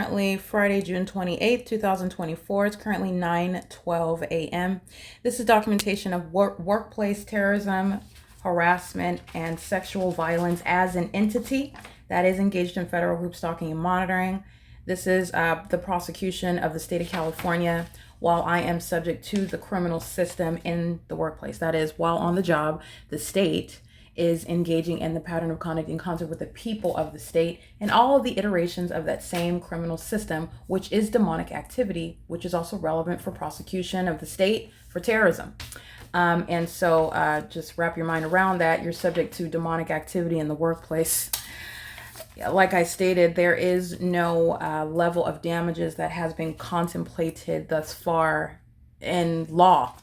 Currently Friday, June 28th, 2024. It's currently 9:12 a.m. This is documentation of workplace terrorism, harassment, and sexual violence as an entity that is engaged in federal group stalking and monitoring. This is the prosecution of the state of California while I am subject to the criminal system in the workplace. That is, while on the job, the state is engaging in the pattern of conduct in concert with the people of the state and all of the iterations of that same criminal system, which is demonic activity, which is also relevant for prosecution of the state for terrorism. And so just wrap your mind around that. You're subject to demonic activity in the workplace. Like I stated, there is no level of damages that has been contemplated thus far in law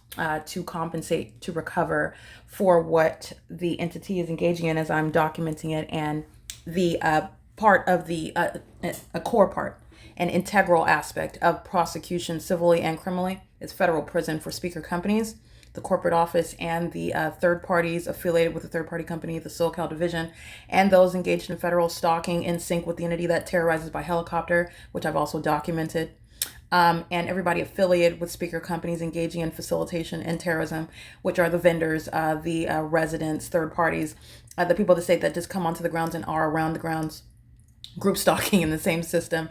to compensate, to recover for what the entity is engaging in as I'm documenting it. And the part of a core part, an integral aspect of prosecution civilly and criminally is federal prison for speaker companies, the corporate office, and the third parties affiliated with the third party company, the SoCal division, and those engaged in federal stalking in sync with the entity that terrorizes by helicopter, which I've also documented. And everybody affiliated with speaker companies engaging in facilitation and terrorism, which are the vendors, the residents, third parties, the people of the state that just come onto the grounds and are around the grounds, group stalking in the same system.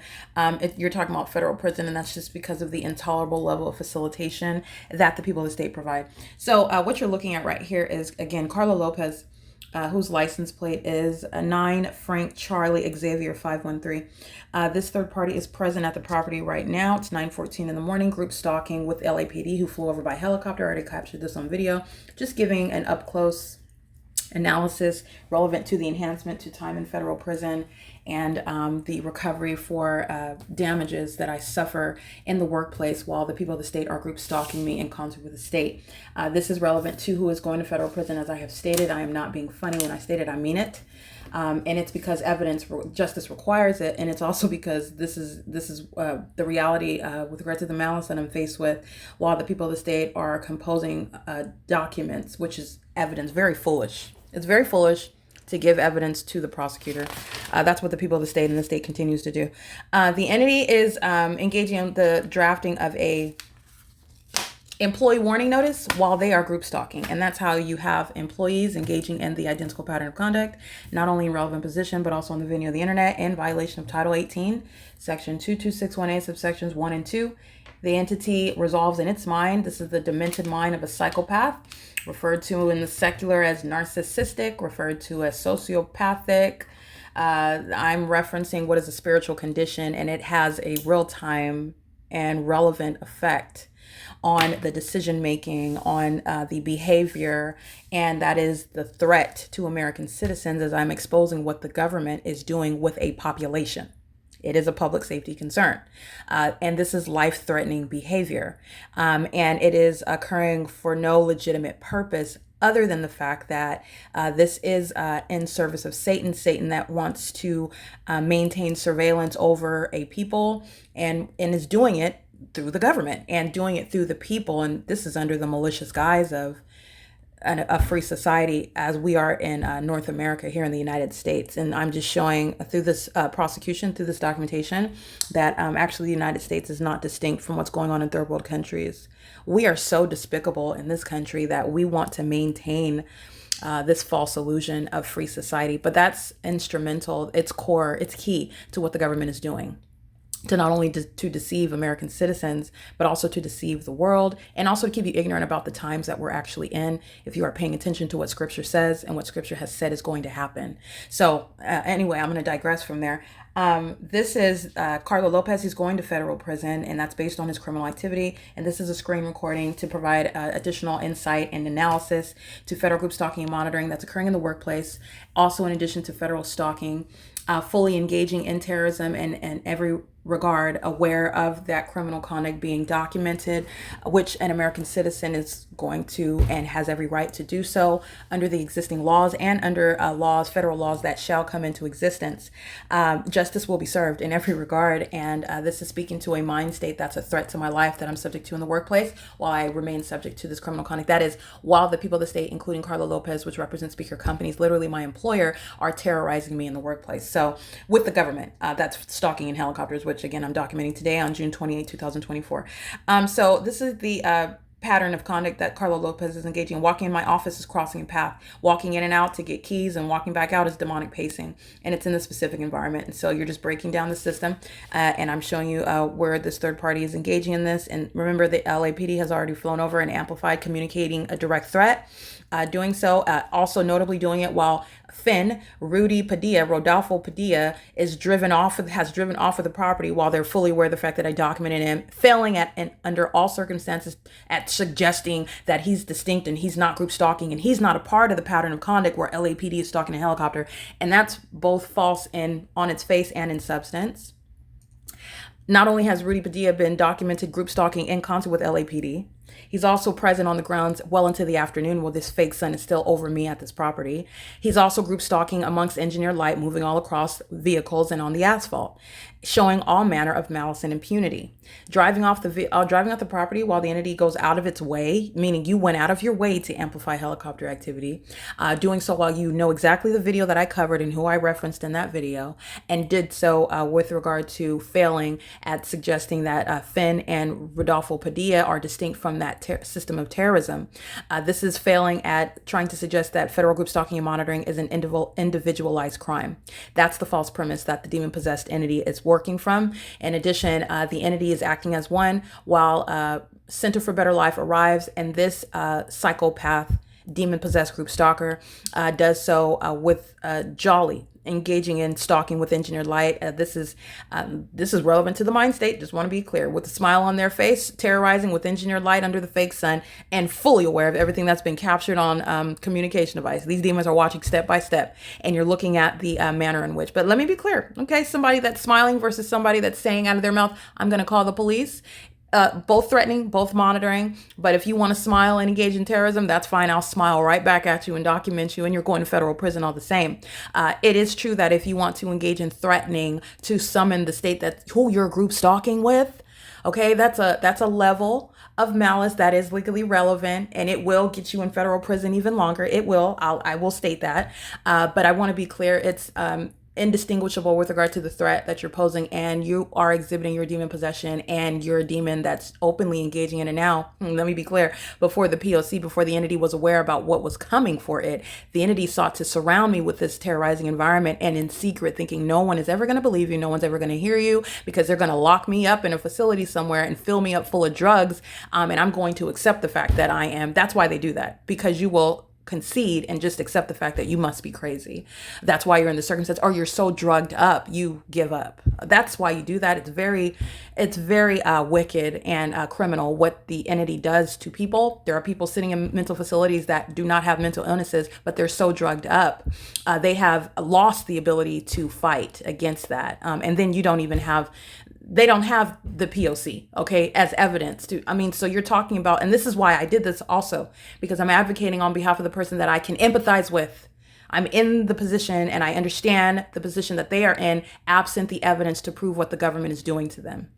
You're talking about federal prison, and that's just because of the intolerable level of facilitation that the people of the state provide. So what you're looking at right here is, again, Carla Lopez, whose license plate is 9 Frank Charlie Xavier 513. This third party is present at the property right now. It's 9:14 in the morning. Group stalking with LAPD, who flew over by helicopter. I already captured this on video. Just giving an up close analysis relevant to the enhancement to time in federal prison and the recovery for damages that I suffer in the workplace while the people of the state are group stalking me in concert with the state. This is relevant to who is going to federal prison. As I have stated, I am not being funny when I state it, I mean it. And it's because justice requires it, and it's also because this is the reality with regard to the malice that I'm faced with while the people of the state are composing documents, which is evidence. Very foolish. It's very foolish to give evidence to the prosecutor. That's what the people of the state and the state continues to do. The entity is engaging in the drafting of a employee warning notice while they are group stalking. And that's how you have employees engaging in the identical pattern of conduct, not only in relevant position, but also on the venue of the internet in violation of Title 18, Section 22618, subsections 1 and 2. The entity resolves in its mind. This is the demented mind of a psychopath, referred to in the secular as narcissistic, referred to as sociopathic. I'm referencing what is a spiritual condition, and it has a real-time and relevant effect on the decision making, on the behavior, and that is the threat to American citizens as I'm exposing what the government is doing with a population. It is a public safety concern. And this is life-threatening behavior. And it is occurring for no legitimate purpose other than the fact that this is in service of Satan that wants to maintain surveillance over a people and is doing it through the government and doing it through the people. And this is under the malicious guise of a free society as we are in North America here in the United States. And I'm just showing through this prosecution, through this documentation, that actually the United States is not distinct from what's going on in third world countries. We are so despicable in this country that we want to maintain this false illusion of free society. But that's instrumental, it's core, it's key to what the government is doing, to not only to deceive American citizens, but also to deceive the world, and also to keep you ignorant about the times that we're actually in, if you are paying attention to what Scripture says and what Scripture has said is going to happen. So anyway, I'm going to digress from there. This is Carlo Lopez. He's going to federal prison, and that's based on his criminal activity. And this is a screen recording to provide additional insight and analysis to federal group stalking and monitoring that's occurring in the workplace. Also, in addition to federal stalking, fully engaging in terrorism and every regard, aware of that criminal conduct being documented, which an American citizen is going to and has every right to do so under the existing laws and under federal laws that shall come into existence. Justice will be served in every regard, and this is speaking to a mind state that's a threat to my life that I'm subject to in the workplace while I remain subject to this criminal conduct. That is, while the people of the state, including Carla Lopez, which represents speaker companies, literally my employer, are terrorizing me in the workplace. So with the government, that's stalking in helicopters, which again, I'm documenting today on June 28, 2024. So this is the pattern of conduct that Carlo Lopez is engaging in. Walking in my office is crossing a path. Walking in and out to get keys and walking back out is demonic pacing. And it's in the specific environment. And so you're just breaking down the system. And I'm showing you where this third party is engaging in this. And remember, the LAPD has already flown over and amplified, communicating a direct threat. Doing so, also notably doing it while Rodolfo Padilla has driven off of the property while they're fully aware of the fact that I documented him, failing at and under all circumstances at suggesting that he's distinct and he's not group stalking and he's not a part of the pattern of conduct where LAPD is stalking a helicopter. And that's both false on its face and in substance. Not only has Rudy Padilla been documented group stalking in concert with LAPD, he's also present on the grounds well into the afternoon while this fake sun is still over me at this property. He's also group stalking amongst engineered light, moving all across vehicles and on the asphalt, showing all manner of malice and impunity. Driving off the property while the entity goes out of its way, meaning you went out of your way to amplify helicopter activity, doing so while you know exactly the video that I covered and who I referenced in that video, and did so with regard to failing at suggesting that Finn and Rodolfo Padilla are distinct from that system of terrorism. This is failing at trying to suggest that federal group stalking and monitoring is an individualized crime. That's the false premise that the demon-possessed entity is working from. In addition, the entity is acting as one while Center for Better Life arrives, and this psychopath demon-possessed group stalker does so with Jolly, engaging in stalking with engineered light. This is relevant to the mind state. Just want to be clear. With a smile on their face, terrorizing with engineered light under the fake sun, and fully aware of everything that's been captured on communication device. These demons are watching step by step, and you're looking at the manner in which. But let me be clear, okay? Somebody that's smiling versus somebody that's saying out of their mouth, "I'm going to call the police." Both threatening, both monitoring. But if you want to smile and engage in terrorism, that's fine. I'll smile right back at you and document you, and you're going to federal prison all the same. It is true that if you want to engage in threatening to summon the state that who you're group stalking with, okay, that's a level of malice that is legally relevant, and it will get you in federal prison even longer. It will. I will state that. But I want to be clear. It's indistinguishable with regard to the threat that you're posing, and you are exhibiting your demon possession, and you're a demon that's openly engaging in it. Now, let me be clear, before the P.O.C., before the entity was aware about what was coming for it, the entity sought to surround me with this terrorizing environment, and in secret, thinking no one is ever going to believe you, no one's ever going to hear you, because they're going to lock me up in a facility somewhere and fill me up full of drugs, and I'm going to accept the fact that I am. That's why they do that, because you will concede and just accept the fact that you must be crazy. That's why you're in the circumstance, or you're so drugged up you give up. That's why you do that. It's very wicked and criminal what the entity does to people. There are people sitting in mental facilities that do not have mental illnesses, but they're so drugged up, they have lost the ability to fight against that. And then they don't have the P.O.C., okay, as evidence to, so you're talking about, and this is why I did this also, because I'm advocating on behalf of the person that I can empathize with. I'm in the position and I understand the position that they are in, absent the evidence to prove what the government is doing to them.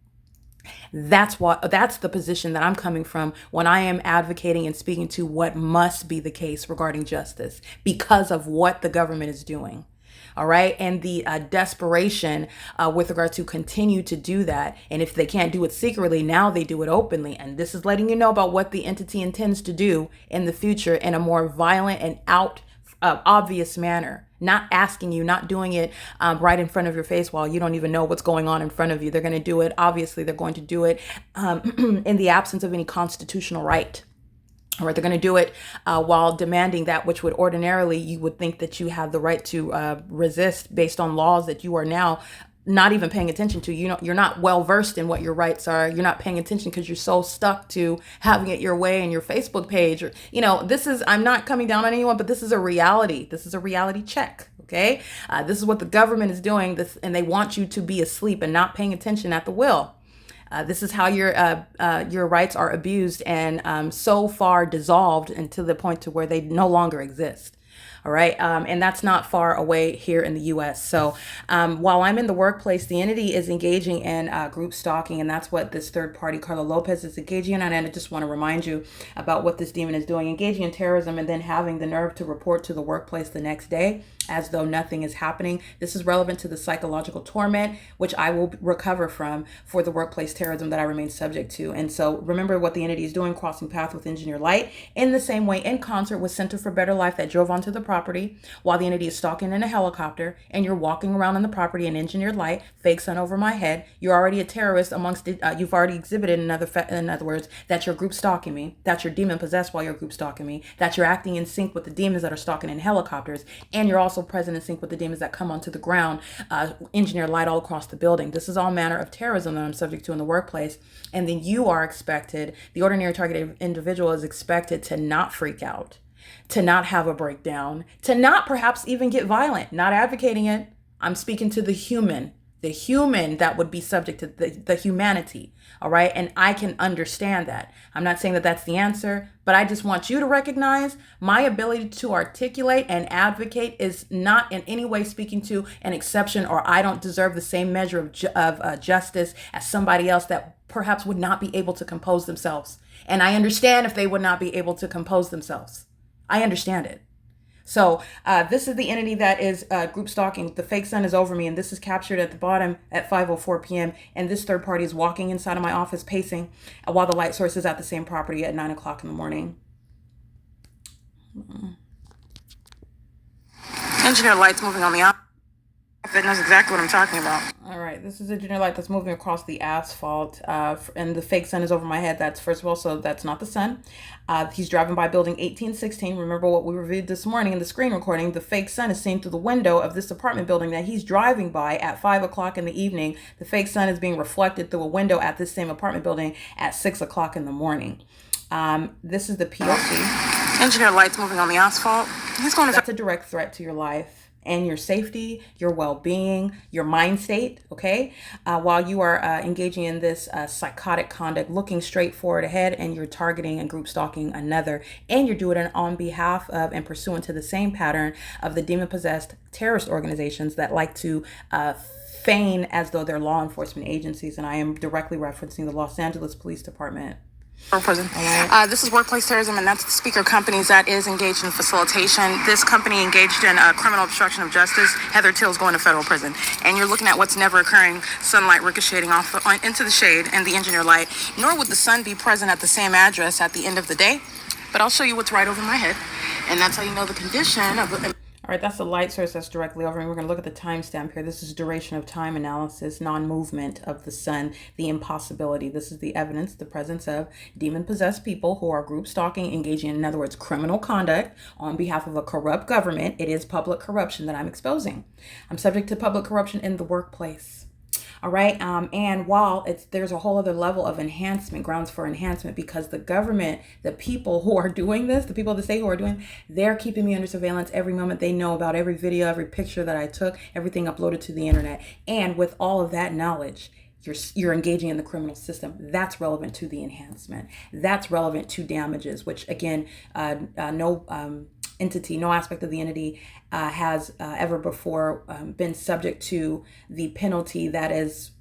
That's the position that I'm coming from when I am advocating and speaking to what must be the case regarding justice because of what the government is doing. All right. And the desperation with regard to continue to do that. And if they can't do it secretly, now they do it openly. And this is letting you know about what the entity intends to do in the future in a more violent and obvious manner. Not asking you, not doing it right in front of your face while you don't even know what's going on in front of you. They're going to do it. Obviously, they're going to do it in the absence of any constitutional right. All right, they're going to do it while demanding that which would ordinarily you would think that you have the right to resist based on laws that you are now not even paying attention to. You're not well versed in what your rights are. You're not paying attention because you're so stuck to having it your way in your Facebook page. Or, I'm not coming down on anyone, but this is a reality. This is a reality check. Okay, this is what the government is doing. And they want you to be asleep and not paying attention at the will. This is how your rights are abused and so far dissolved and to the point to where they no longer exist. All right. And that's not far away here in the U.S. So while I'm in the workplace, the entity is engaging in group stalking. And that's what this third party, Carlo Lopez, is engaging in. And I just want to remind you about what this demon is doing, engaging in terrorism and then having the nerve to report to the workplace the next day as though nothing is happening. This is relevant to the psychological torment, which I will recover from for the workplace terrorism that I remain subject to. And so remember what the entity is doing, crossing path with Engineer Light, in the same way, in concert with Center for Better Life that drove onto the property while the entity is stalking in a helicopter, and you're walking around on the property in Engineered Light, fake sun over my head. You're already a terrorist amongst it. You've already exhibited, in other words, that your group stalking me, that you're demon possessed while your group stalking me, that you're acting in sync with the demons that are stalking in helicopters, and you're also present in sync with the demons that come onto the ground, Engineer Light all across the building. This is all manner of terrorism that I'm subject to in the workplace. And then you are expected, the ordinary targeted individual is expected to not freak out, to not have a breakdown, to not perhaps even get violent. Not advocating it. I'm speaking to the human that would be subject to the humanity. All right. And I can understand that. I'm not saying that that's the answer, but I just want you to recognize my ability to articulate and advocate is not in any way speaking to an exception, or I don't deserve the same measure of justice as somebody else that perhaps would not be able to compose themselves. And I understand if they would not be able to compose themselves. I understand it. So this is the entity that is group stalking. The fake sun is over me, and this is captured at the bottom at 5:04 p.m. And this third party is walking inside of my office, pacing, while the light source is at the same property at 9 o'clock in the morning. Engineer Light's moving on the outside. That knows exactly what I'm talking about. All right, this is Engineer Light that's moving across the asphalt, and the fake sun is over my head. That's, first of all, so that's not the sun. He's driving by building 1816. Remember what we reviewed this morning in the screen recording. The fake sun is seen through the window of this apartment building that he's driving by at 5 o'clock in the evening. The fake sun is being reflected through a window at this same apartment building at 6 o'clock in the morning. This is the P.O.C. Engineer Light's moving on the asphalt. He's going to... That's a direct threat to your life and your safety, your well-being, your mind state, okay? While you are engaging in this psychotic conduct, looking straight forward ahead, and you're targeting and group stalking another, and you're doing it on behalf of and pursuant to the same pattern of the demon-possessed terrorist organizations that like to feign as though they're law enforcement agencies, and I am directly referencing the Los Angeles Police Department. Prison. Right. This is workplace terrorism, and that's the speaker companies that is engaged in facilitation. This company engaged in criminal obstruction of justice. Heather Till's going to federal prison. And you're looking at what's never occurring, sunlight ricocheting off into the shade and the Engineer Light. Nor would the sun be present at the same address at the end of the day. But I'll show you what's right over my head. And that's how you know the condition of... All right, that's the light source that's directly over me. We're going to look at the timestamp here. This is duration of time analysis, non-movement of the sun, the impossibility. This is the evidence, the presence of demon-possessed people who are group stalking, engaging in other words, criminal conduct on behalf of a corrupt government. It is public corruption that I'm exposing. I'm subject to public corruption in the workplace. All right. And while there's a whole other level of enhancement, grounds for enhancement, because the government, the people who are doing this, the people of the state who are doing, they're keeping me under surveillance every moment. They know about every video, every picture that I took, everything uploaded to the internet. And with all of that knowledge, you're engaging in the criminal system. That's relevant to the enhancement. That's relevant to damages, which again, no entity, no aspect of the entity has ever before been subject to the penalty that is,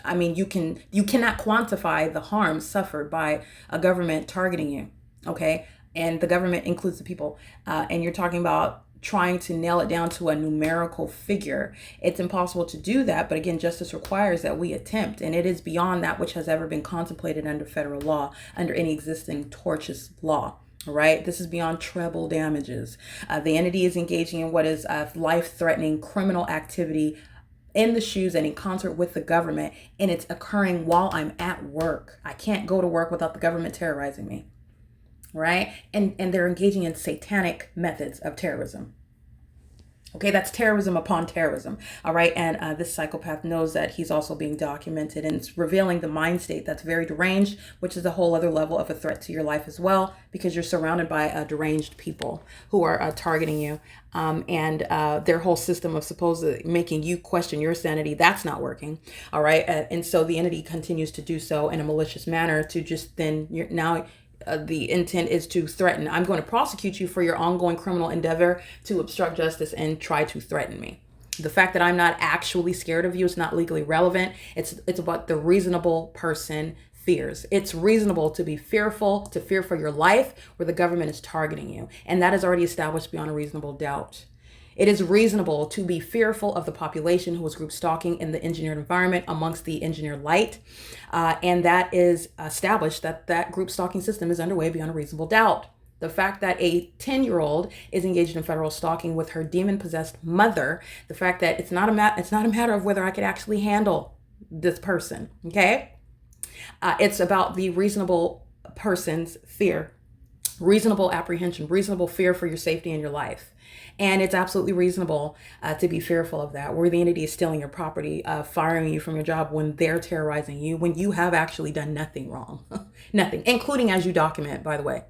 I mean, you cannot quantify the harm suffered by a government targeting you, okay? And the government includes the people. And you're talking about trying to nail it down to a numerical figure. It's impossible to do that, but again, justice requires that we attempt, and it is beyond that which has ever been contemplated under federal law, under any existing tortious law. All right, this is beyond treble damages. The entity is engaging in what is life-threatening criminal activity in the shoes and in concert with the government, and it's occurring while I'm at work. I can't go to work without the government terrorizing me, right? And they're engaging in satanic methods of terrorism. Okay, that's terrorism upon terrorism. All right, and this psychopath knows that he's also being documented, and it's revealing the mind state that's very deranged, which is a whole other level of a threat to your life as well, because you're surrounded by deranged people who are targeting you, and their whole system of supposedly making you question your sanity, that's not working. All right, and so the entity continues to do so in a malicious manner to just then the intent is to threaten. I'm going to prosecute you for your ongoing criminal endeavor to obstruct justice and try to threaten me. The fact that I'm not actually scared of you is not legally relevant. It's about the reasonable person fears. It's reasonable to be fearful, to fear for your life where the government is targeting you. And that is already established beyond a reasonable doubt. It is reasonable to be fearful of the population who is group stalking in the engineered environment amongst the engineered light. And that is established that that group stalking system is underway beyond a reasonable doubt. The fact that a 10-year-old is engaged in federal stalking with her demon-possessed mother, the fact that it's not a matter of whether I could actually handle this person, okay? It's about the reasonable person's fear, reasonable apprehension, reasonable fear for your safety and your life. And it's absolutely reasonable to be fearful of that, where the entity is stealing your property, firing you from your job when they're terrorizing you, when you have actually done nothing wrong. Nothing, including as you document, by the way.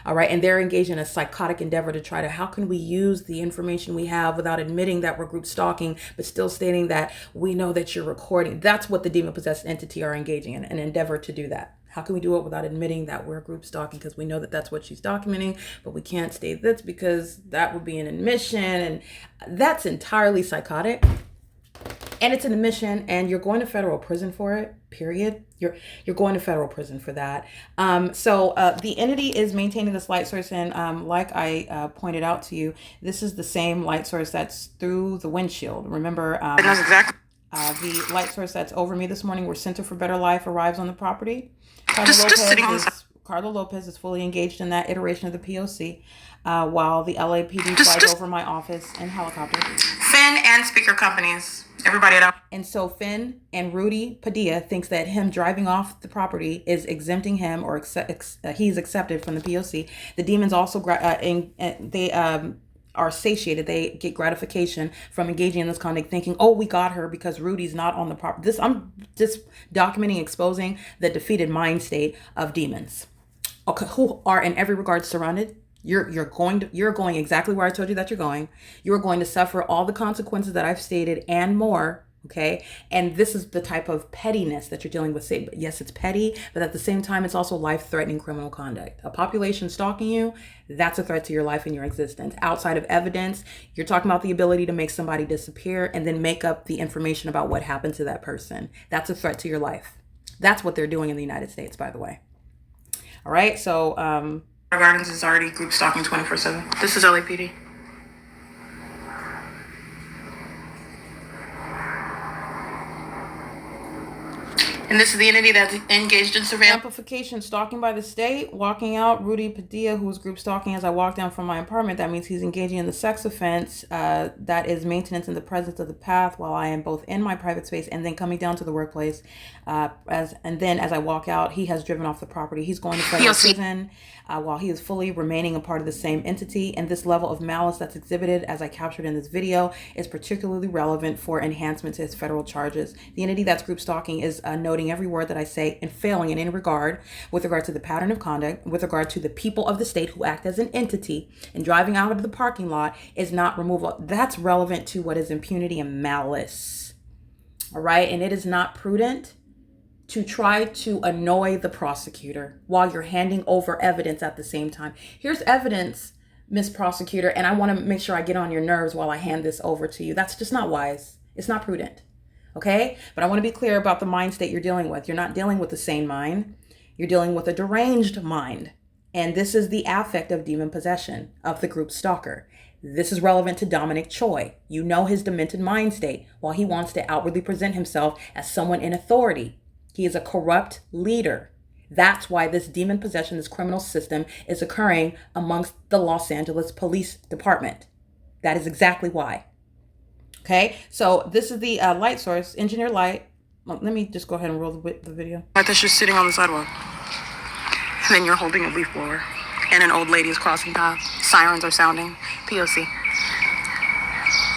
All right. And they're engaged in a psychotic endeavor to try to, how can we use the information we have without admitting that we're group stalking, but still stating that we know that you're recording. That's what the demon-possessed entity are engaging in, an endeavor to do that. How can we do it without admitting that we're group stalking? Because we know that that's what she's documenting, but we can't state this because that would be an admission. And that's entirely psychotic. And it's an admission, and you're going to federal prison for it, period. You're going to federal prison for that. So the entity is maintaining this light source. And like I pointed out to you, this is the same light source that's through the windshield. Remember, that's exactly. The light source that's over me this morning, where Center for Better Life arrives on the property. Carlo Lopez is fully engaged in that iteration of the P.O.C. While the LAPD flies over my office in helicopter. Finn and speaker companies, everybody at. And so Finn and Rudy Padilla thinks that him driving off the property is exempting him, or he's accepted from the P.O.C. The demons also are satiated. They get gratification from engaging in this conduct, thinking, oh, we got her because Rudy's not on the property. I'm just documenting, exposing the defeated mind state of demons, okay, who are in every regard surrounded. You're going exactly where I told you that you're going. You're going to suffer all the consequences that I've stated and more. Okay. And this is the type of pettiness that you're dealing with. Yes, it's petty, but at the same time, it's also life-threatening criminal conduct. A population stalking you, that's a threat to your life and your existence. Outside of evidence, you're talking about the ability to make somebody disappear and then make up the information about what happened to that person. That's a threat to your life. That's what they're doing in the United States, by the way. All right. So, Gardens is already group stalking 24/7. This is LAPD. And this is the entity that's engaged in surveillance. Amplification, stalking by the state, walking out. Rudy Padilla, who was group stalking as I walked down from my apartment. That means he's engaging in the sex offense. That is maintenance in the presence of the path while I am both in my private space and then coming down to the workplace. As I walk out, he has driven off the property. He's going to federal prison while he is fully remaining a part of the same entity. And this level of malice that's exhibited, as I captured in this video, is particularly relevant for enhancement to his federal charges. The entity that's group stalking is noting every word that I say and failing in any regard with regard to the pattern of conduct, with regard to the people of the state who act as an entity, and driving out of the parking lot is not removal. That's relevant to what is impunity and malice. All right. And it is not prudent to try to annoy the prosecutor while you're handing over evidence at the same time. Here's evidence, Miss Prosecutor, and I want to make sure I get on your nerves while I hand this over to you. That's just not wise. It's not prudent. Okay? But I want to be clear about the mind state you're dealing with. You're not dealing with a sane mind. You're dealing with a deranged mind. And this is the affect of demon possession of the group stalker. This is relevant to Dominic Choi. You know his demented mind state while he wants to outwardly present himself as someone in authority. He is a corrupt leader. That's why this demon possession, this criminal system is occurring amongst the Los Angeles Police Department. That is exactly why. Okay, so this is the light source, engineer light. Well, let me just go ahead and roll the video. Like that's just sitting on the sidewalk. And then you're holding a leaf blower. And an old lady is crossing paths. Sirens are sounding. P.O.C.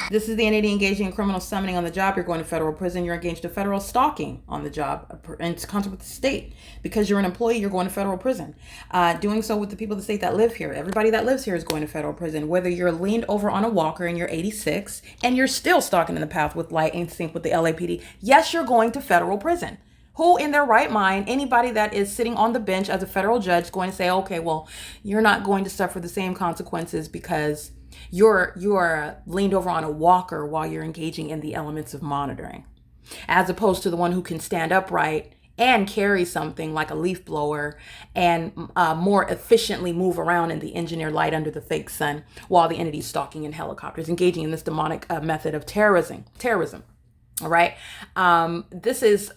This is the entity engaging in criminal summoning on the job. You're going to federal prison. You're engaged in federal stalking on the job in concert with the state. Because you're an employee, you're going to federal prison. Doing so with the people of the state that live here. Everybody that lives here is going to federal prison. Whether you're leaned over on a walker and you're 86 and you're still stalking in the path with light in sync with the LAPD, yes, you're going to federal prison. Who in their right mind, anybody that is sitting on the bench as a federal judge is going to say, okay, well, you're not going to suffer the same consequences because you're leaned over on a walker while you're engaging in the elements of monitoring, as opposed to the one who can stand upright and carry something like a leaf blower and more efficiently move around in the engineered light under the fake sun while the entity is stalking in helicopters, engaging in this demonic method of terrorism. All right. This is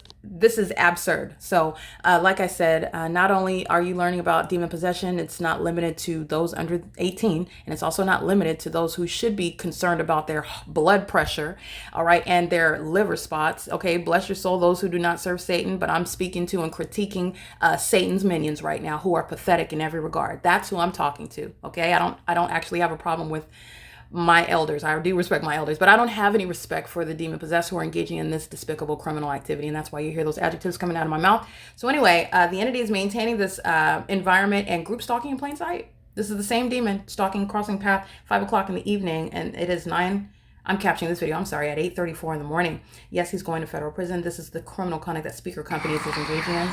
absurd. So, like I said, not only are you learning about demon possession, it's not limited to those under 18, and it's also not limited to those who should be concerned about their blood pressure, all right, and their liver spots. Okay, bless your soul, those who do not serve Satan, but I'm speaking to and critiquing Satan's minions right now, who are pathetic in every regard. That's who I'm talking to. Okay, I don't actually have a problem with my elders. I do respect my elders, but I don't have any respect for the demon possessed who are engaging in this despicable criminal activity. And that's why you hear those adjectives coming out of my mouth. So anyway, the entity is maintaining this environment and group stalking in plain sight. This is the same demon stalking, crossing path, 5 o'clock in the evening. And it is 9. I'm capturing this video, I'm sorry, at 8:34 in the morning. Yes, he's going to federal prison. This is the criminal conduct that speaker companies is engaging in.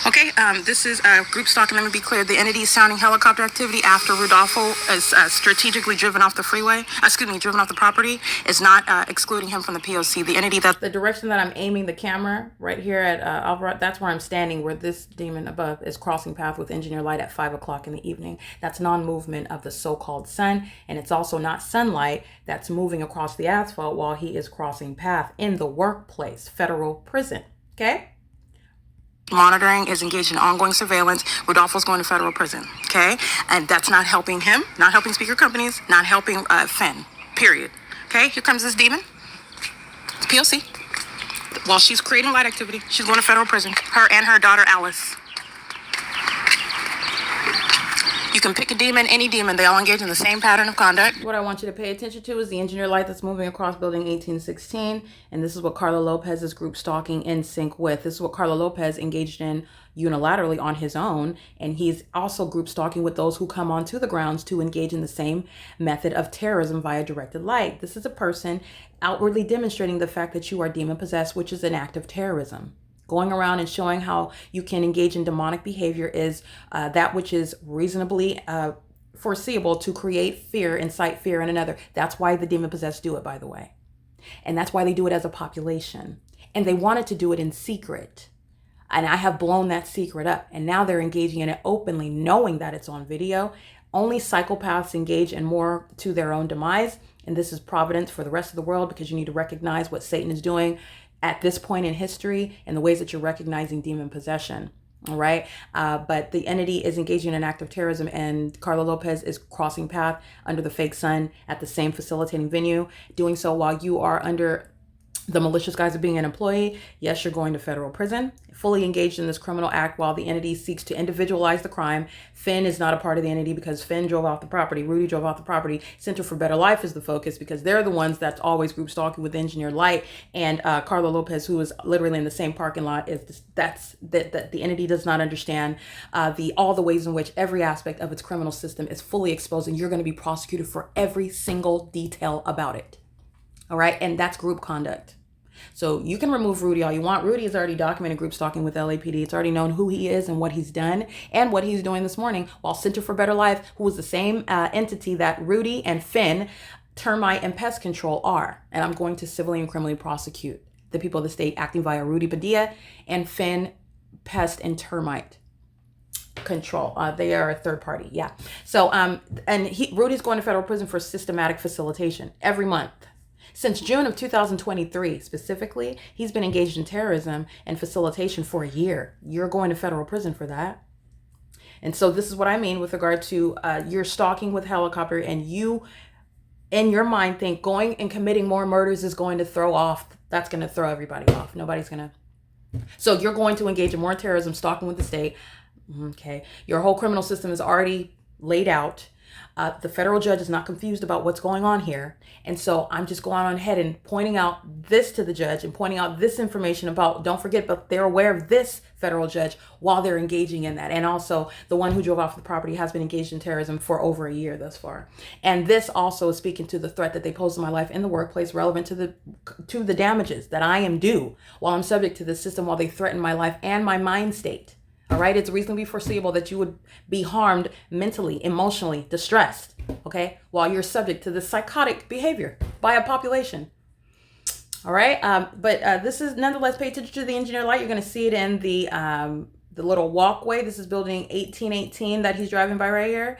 Okay, this is group stalking. Let me be clear. The entity is sounding helicopter activity after Rudolfo is strategically driven off the driven off the property, is not excluding him from the P.O.C. The entity that the direction that I'm aiming the camera right here at Alvarado, that's where I'm standing, where this demon above is crossing path with engineer light at 5 o'clock in the evening. That's non-movement of the so-called sun, and it's also not sunlight that's moving across the asphalt while he is crossing path in the workplace, federal prison. Okay? Monitoring is engaged in ongoing surveillance. Rodolfo's going to federal prison, okay? And that's not helping him, not helping speaker companies, not helping Finn, period. Okay, here comes this demon. It's P.O.C. While she's creating light activity, she's going to federal prison. Her and her daughter, Alice. You can pick a demon, any demon. They all engage in the same pattern of conduct. What I want you to pay attention to is the engineer light that's moving across building 1816. And this is what Carla Lopez's group stalking in sync with. This is what Carla Lopez engaged in unilaterally on his own. And he's also group stalking with those who come onto the grounds to engage in the same method of terrorism via directed light. This is a person outwardly demonstrating the fact that you are demon possessed, which is an act of terrorism. Going around and showing how you can engage in demonic behavior is that which is reasonably foreseeable to create fear, incite fear in another. That's why the demon possessed do it, by the way. And that's why they do it as a population. And they wanted to do it in secret. And I have blown that secret up. And now they're engaging in it openly, knowing that it's on video. Only psychopaths engage in more to their own demise. And this is providence for the rest of the world, because you need to recognize what Satan is doing at this point in history and the ways that you're recognizing demon possession. All right. But the entity is engaging in an act of terrorism, and Carla Lopez is crossing path under the fake sun at the same facilitating venue, doing so while you are under the malicious guise of being an employee. Yes, you're going to federal prison, fully engaged in this criminal act while the entity seeks to individualize the crime. Finn is not a part of the entity because Finn drove off the property. Rudy drove off the property. Center for Better Life is the focus because they're the ones that's always group stalking with engineered light. And Carla Lopez, who is literally in the same parking lot, is that the entity does not understand all the ways in which every aspect of its criminal system is fully exposed, and you're going to be prosecuted for every single detail about it. All right. And that's group conduct. So you can remove Rudy all you want. Rudy has already documented group stalking with LAPD. It's already known who he is and what he's done and what he's doing this morning, while Center for Better Life, who is the same entity that Rudy and Finn, termite and pest control are. And I'm going to civilly and criminally prosecute the people of the state acting via Rudy Padilla and Finn pest and termite control. They are a third party. Yeah. So Rudy's going to federal prison for systematic facilitation every month. Since June of 2023, specifically, he's been engaged in terrorism and facilitation for a year. You're going to federal prison for that. And so this is what I mean with regard to you're stalking with helicopter, and you, in your mind, think going and committing more murders is going to that's going to throw everybody off. Nobody's going to. So you're going to engage in more terrorism, stalking with the state. Okay. Your whole criminal system is already laid out. The federal judge is not confused about what's going on here. And so I'm just going on ahead and pointing out this to the judge and pointing out this information about, don't forget, but they're aware of this federal judge while they're engaging in that. And also the one who drove off the property has been engaged in terrorism for over a year thus far. And this also is speaking to the threat that they pose to my life in the workplace, relevant to the damages that I am due while I'm subject to this system, while they threaten my life and my mind state. All right. It's reasonably foreseeable that you would be harmed mentally, emotionally, distressed. Okay. While you're subject to this psychotic behavior by a population. All right. But this is nonetheless, pay attention to the engineer light. You're going to see it in the little walkway. This is building 1818 that he's driving by right here,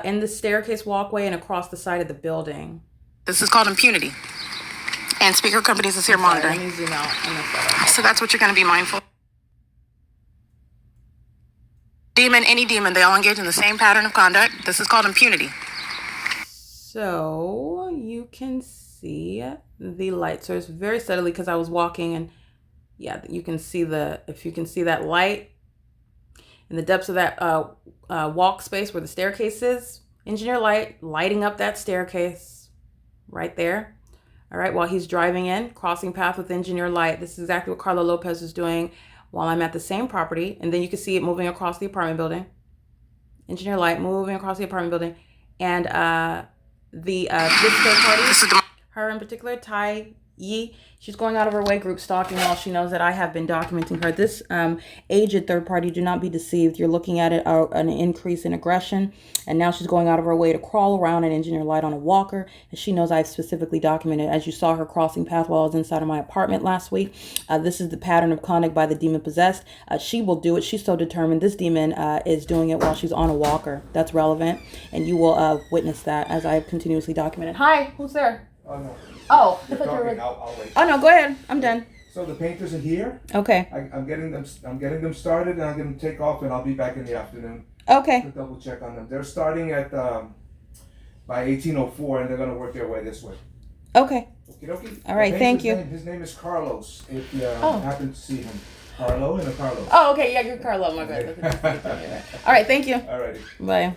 in the staircase walkway and across the side of the building. This is called impunity. And speaker companies is here monitoring. Let me zoom out. So that's what you're going to be mindful. Demon, any demon, they all engage in the same pattern of conduct. This is called impunity. So you can see the light source very steadily because I was walking, and yeah, you can see if you can see that light in the depths of that walk space where the staircase is, engineer light lighting up that staircase right there. All right, while he's driving in, crossing path with engineer light. This is exactly what Carla Lopez is doing while I'm at the same property. And then you can see it moving across the apartment building. Engineer light moving across the apartment building. And this third party, her in particular, Tai Yi, she's going out of her way group stalking while she knows that I have been documenting her. This aged third party, do not be deceived. You're looking at it, an increase in aggression. And now she's going out of her way to crawl around and engineer light on a walker. And she knows I've specifically documented, as you saw her crossing path while I was inside of my apartment last week. This is the pattern of conduct by the demon possessed. She will do it. She's so determined. This demon is doing it while she's on a walker. That's relevant. And you will witness that as I've continuously documented. Hi, who's there? Oh, no. Oh, You're talking. I'll wait. Oh no, go ahead. I'm done. So the painters are here. Okay. I'm getting them started, and I'm going to take off, and I'll be back in the afternoon. Okay. To double check on them. They're starting at by 1804, and they're going to work their way this way. Okay. Okie dokie. All right. Thank you. His name is Carlos. If you happen to see him, Carlo and a Carlos. Oh, okay. Yeah, you're Carlo. My bad. All right. Thank you. All righty. Bye.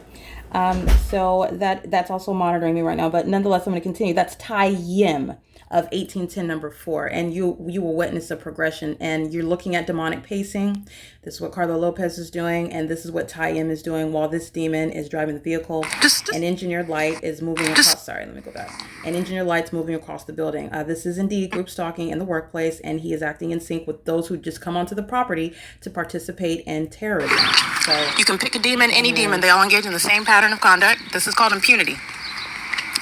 So that's also monitoring me right now, but nonetheless, I'm going to continue. That's Tai Yim of 1810 number 4, and you will witness a progression, and you're looking at demonic pacing. This is what Carla Lopez is doing, and this is what Tai Yim is doing while this demon is driving the vehicle. And engineered light is moving across. Sorry, let me go back. And engineered light's moving across the building. This is indeed group stalking in the workplace, and he is acting in sync with those who just come onto the property to participate in terrorism. So you can pick a demon, any demon, they all engage in the same pattern of conduct. This is called impunity.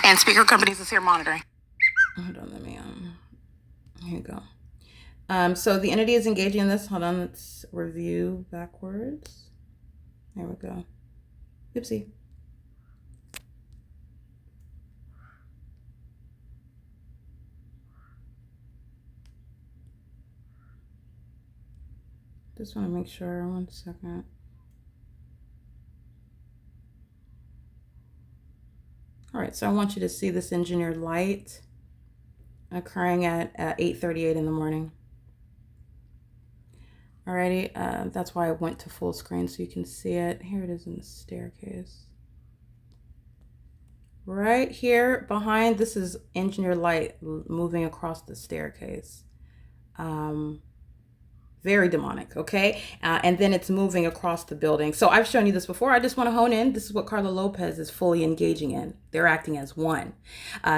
And speaker companies is here monitoring. Hold on, let me here you go. So the entity is engaging in this. Hold on, let's review backwards. There we go. Oopsie. Just want to make sure. 1 second. All right, so I want you to see this engineered light occurring at 8:38 in the morning. Alrighty, that's why I went to full screen so you can see it. Here it is in the staircase. Right here behind, this is engineered light moving across the staircase. Very demonic, okay? And then it's moving across the building. So I've shown you this before. I just want to hone in. This is what Carla Lopez is fully engaging in. They're acting as one.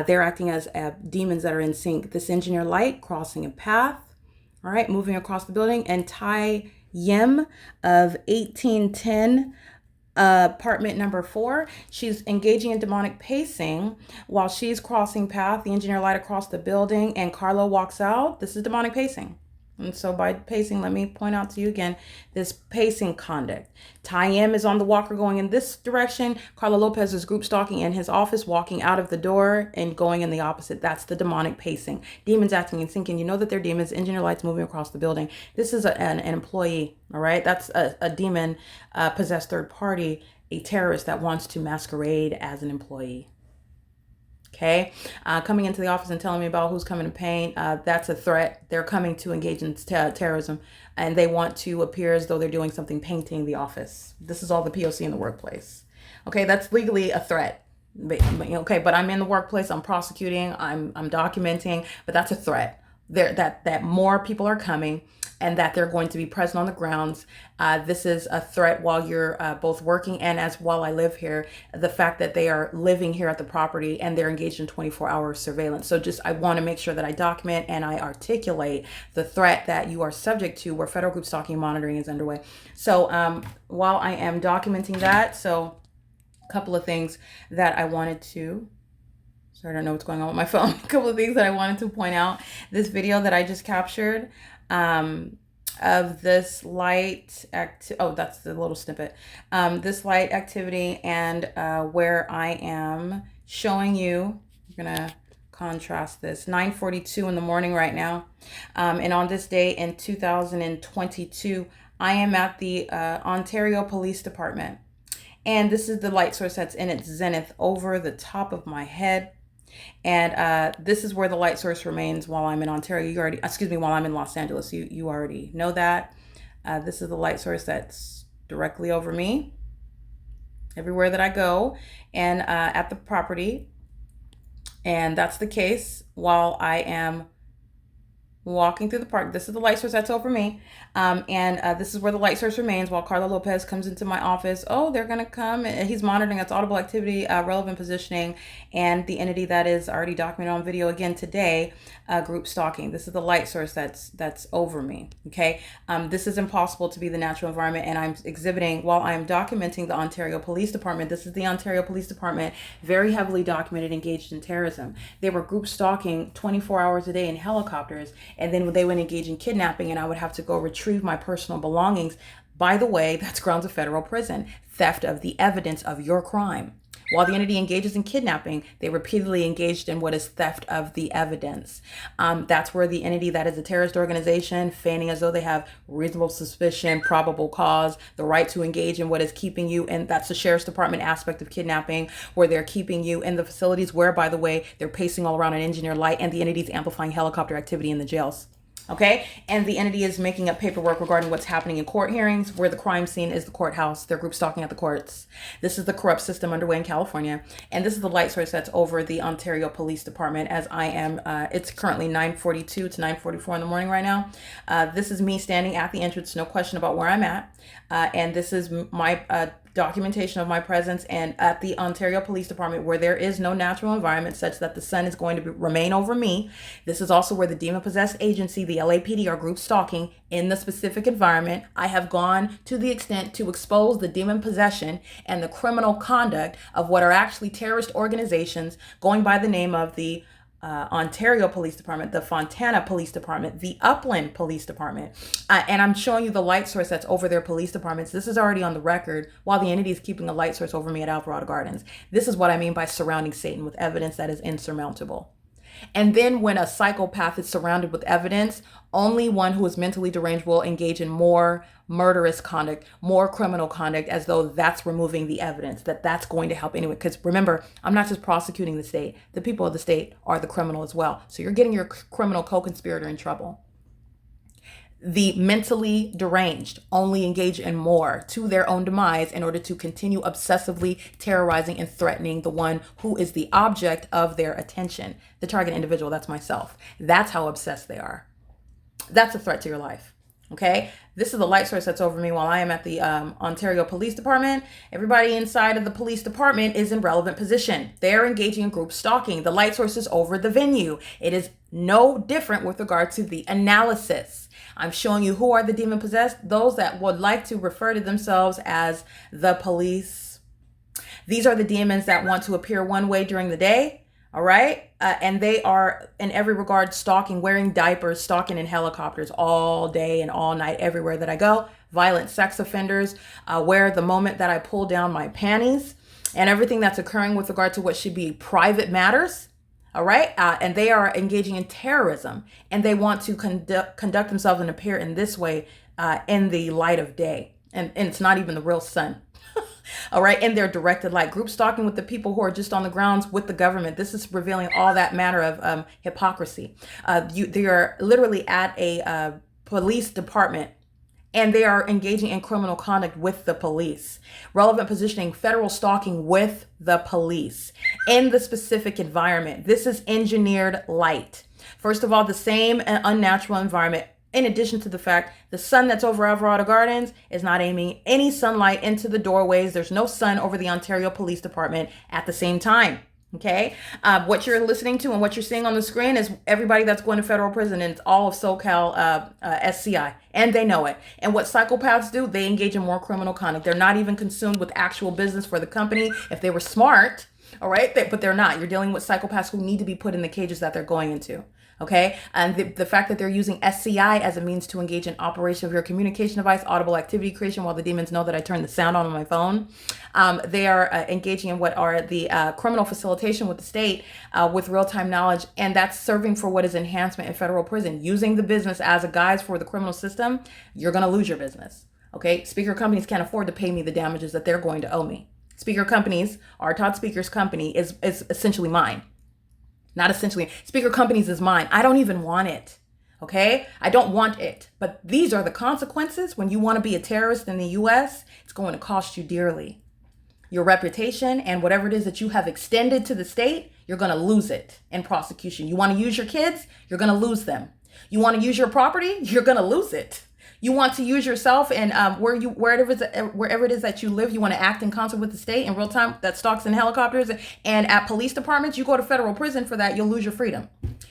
They're acting as demons that are in sync. This engineer light crossing a path, all right, moving across the building. And Tai Yim of 1810, apartment number 4, she's engaging in demonic pacing while she's crossing path, the engineer light across the building, and Carla walks out. This is demonic pacing. And so by pacing, let me point out to you again, this pacing conduct. Tai Yim is on the walker going in this direction. Carla Lopez is group stalking in his office, walking out of the door and going in the opposite. That's the demonic pacing. Demons acting in sync, and you know that they're demons. Engineer lights moving across the building. This is an employee, all right? That's a demon possessed third party, a terrorist that wants to masquerade as an employee. Okay, coming into the office and telling me about who's coming to paint, that's a threat. They're coming to engage in terrorism, and they want to appear as though they're doing something, painting the office. This is all the P.O.C. in the workplace. Okay, that's legally a threat. Okay, but I'm in the workplace, I'm prosecuting, I'm documenting, but that's a threat. That more people are coming, and that they're going to be present on the grounds. This is a threat while you're both working and as while I live here, the fact that they are living here at the property and they're engaged in 24-hour surveillance. So I want to make sure that I document and I articulate the threat that you are subject to where federal group stalking and monitoring is underway. So while I am documenting that, so a couple of things that I wanted to Sorry, I don't know what's going on with my phone. A couple of things that I wanted to point out. This video that I just captured of this that's the little snippet. This light activity and where I am showing you, I'm gonna contrast this, 9:42 in the morning right now. And on this day in 2022, I am at the Ontario Police Department. And this is the light source that's in its zenith over the top of my head. And this is where the light source remains while I'm in Ontario. While I'm in Los Angeles. You already know that. This is the light source that's directly over me everywhere that I go and at the property. And that's the case while I am walking through the park. This is the light source that's over me. And this is where the light source remains while Carla Lopez comes into my office. Oh, they're going to come. He's monitoring its audible activity, relevant positioning, and the entity that is already documented on video again today, group stalking. This is the light source that's over me. Okay. This is impossible to be the natural environment. And I'm exhibiting while I'm documenting the Ontario Police Department. This is the Ontario Police Department, very heavily documented, engaged in terrorism. They were group stalking 24 hours a day in helicopters. And then they would engage in kidnapping, and I would have to go retrieve my personal belongings. By the way, that's grounds of federal prison, theft of the evidence of your crime. While the entity engages in kidnapping, they repeatedly engaged in what is theft of the evidence. That's where the entity that is a terrorist organization, feigning as though they have reasonable suspicion, probable cause, the right to engage in what is keeping you, and that's the sheriff's department aspect of kidnapping, where they're keeping you in the facilities where, by the way, they're pacing all around an engineered light, and the entity's amplifying helicopter activity in the jails. Okay, and the entity is making up paperwork regarding what's happening in court hearings, where the crime scene is the courthouse. They're group stalking at the courts. This is the corrupt system underway in California, and this is the light source that's over the Ontario Police Department. As I am, it's currently 9:42 to 9:44 in the morning right now. This is me standing at the entrance, no question about where I'm at, and this is my documentation of my presence and at the Ontario Police Department, where there is no natural environment such that the sun is going to remain over me. This is also where the demon-possessed agency, the LAPD, are group stalking in the specific environment. I have gone to the extent to expose the demon possession and the criminal conduct of what are actually terrorist organizations going by the name of the Ontario Police Department, the Fontana Police Department, the Upland Police Department. And I'm showing you the light source that's over their police departments. This is already on the record while the entity is keeping a light source over me at Alvarado Gardens. This is what I mean by surrounding Satan with evidence that is insurmountable. And then when a psychopath is surrounded with evidence, only one who is mentally deranged will engage in more murderous conduct, more criminal conduct, as though that's removing the evidence, that's going to help anyway. Because remember, I'm not just prosecuting the state. The people of the state are the criminal as well. So you're getting your criminal co-conspirator in trouble. The mentally deranged only engage in more to their own demise in order to continue obsessively terrorizing and threatening the one who is the object of their attention. The target individual, that's myself. That's how obsessed they are. That's a threat to your life. Okay, this is the light source that's over me while I am at the Ontario Police Department. Everybody inside of the police department is in relevant position. They're engaging in group stalking. The light source is over the venue. It is no different with regard to the analysis. I'm showing you who are the demon possessed, those that would like to refer to themselves as the police. These are the demons that want to appear one way during the day. All right. And they are in every regard stalking, wearing diapers, stalking in helicopters all day and all night, everywhere that I go. Violent sex offenders, where the moment that I pull down my panties and everything that's occurring with regard to what should be private matters. All right. And they are engaging in terrorism, and they want to conduct themselves and appear in this way in the light of day. And it's not even the real sun. All right. And they're directed light, group stalking with the people who are just on the grounds with the government. This is revealing all that matter of hypocrisy. They are literally at a police department, and they are engaging in criminal conduct with the police. Relevant positioning, federal stalking with the police in the specific environment. This is engineered light. First of all, the same unnatural environment. In addition to the fact the sun that's over Alvarado Gardens is not aiming any sunlight into the doorways. There's no sun over the Ontario Police Department at the same time. Okay. What you're listening to and what you're seeing on the screen is everybody that's going to federal prison, and it's all of SoCal SCI, and they know it. And what psychopaths do, they engage in more criminal conduct. They're not even consumed with actual business for the company. If they were smart, All right, but they're not. You're dealing with psychopaths who need to be put in the cages that they're going into. Okay, and the fact that they're using SCI as a means to engage in operation of your communication device, audible activity creation, while the demons know that I turned the sound on my phone. They are engaging in what are the criminal facilitation with the state with real-time knowledge, and that's serving for what is enhancement in federal prison. Using the business as a guise for the criminal system, you're going to lose your business. Okay, speaker companies can't afford to pay me the damages that they're going to owe me. Speaker companies, our Todd Speaker's company is essentially mine. Not essentially. Speaker Companies is mine. I don't even want it. Okay? I don't want it. But these are the consequences when you want to be a terrorist in the US. It's going to cost you dearly. Your reputation and whatever it is that you have extended to the state, you're going to lose it in prosecution. You want to use your kids? You're going to lose them. You want to use your property? You're going to lose it. You want to use yourself and wherever it is that you live, you want to act in concert with the state in real time, that stalks in helicopters and at police departments, you go to federal prison for that, you'll lose your freedom.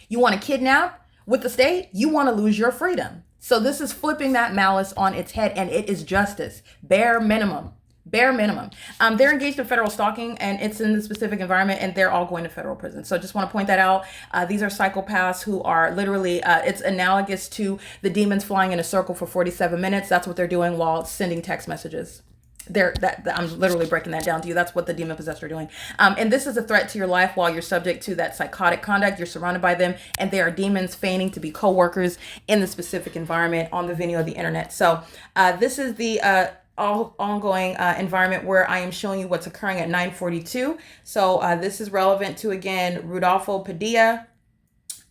You want to kidnap with the state, you want to lose your freedom. So this is flipping that malice on its head, and it is justice. Bare minimum. Bare minimum. They're engaged in federal stalking, and it's in the specific environment, and they're all going to federal prison. So just want to point that out. These are psychopaths who are literally, it's analogous to the demons flying in a circle for 47 minutes. That's what they're doing while sending text messages. I'm literally breaking that down to you. That's what the demon possessed are doing. And this is a threat to your life while you're subject to that psychotic conduct. You're surrounded by them, and they are demons feigning to be co-workers in the specific environment on the venue of the internet. So this is the ongoing environment where I am showing you what's occurring at 9:42. So this is relevant to, again, Rudolfo Padilla,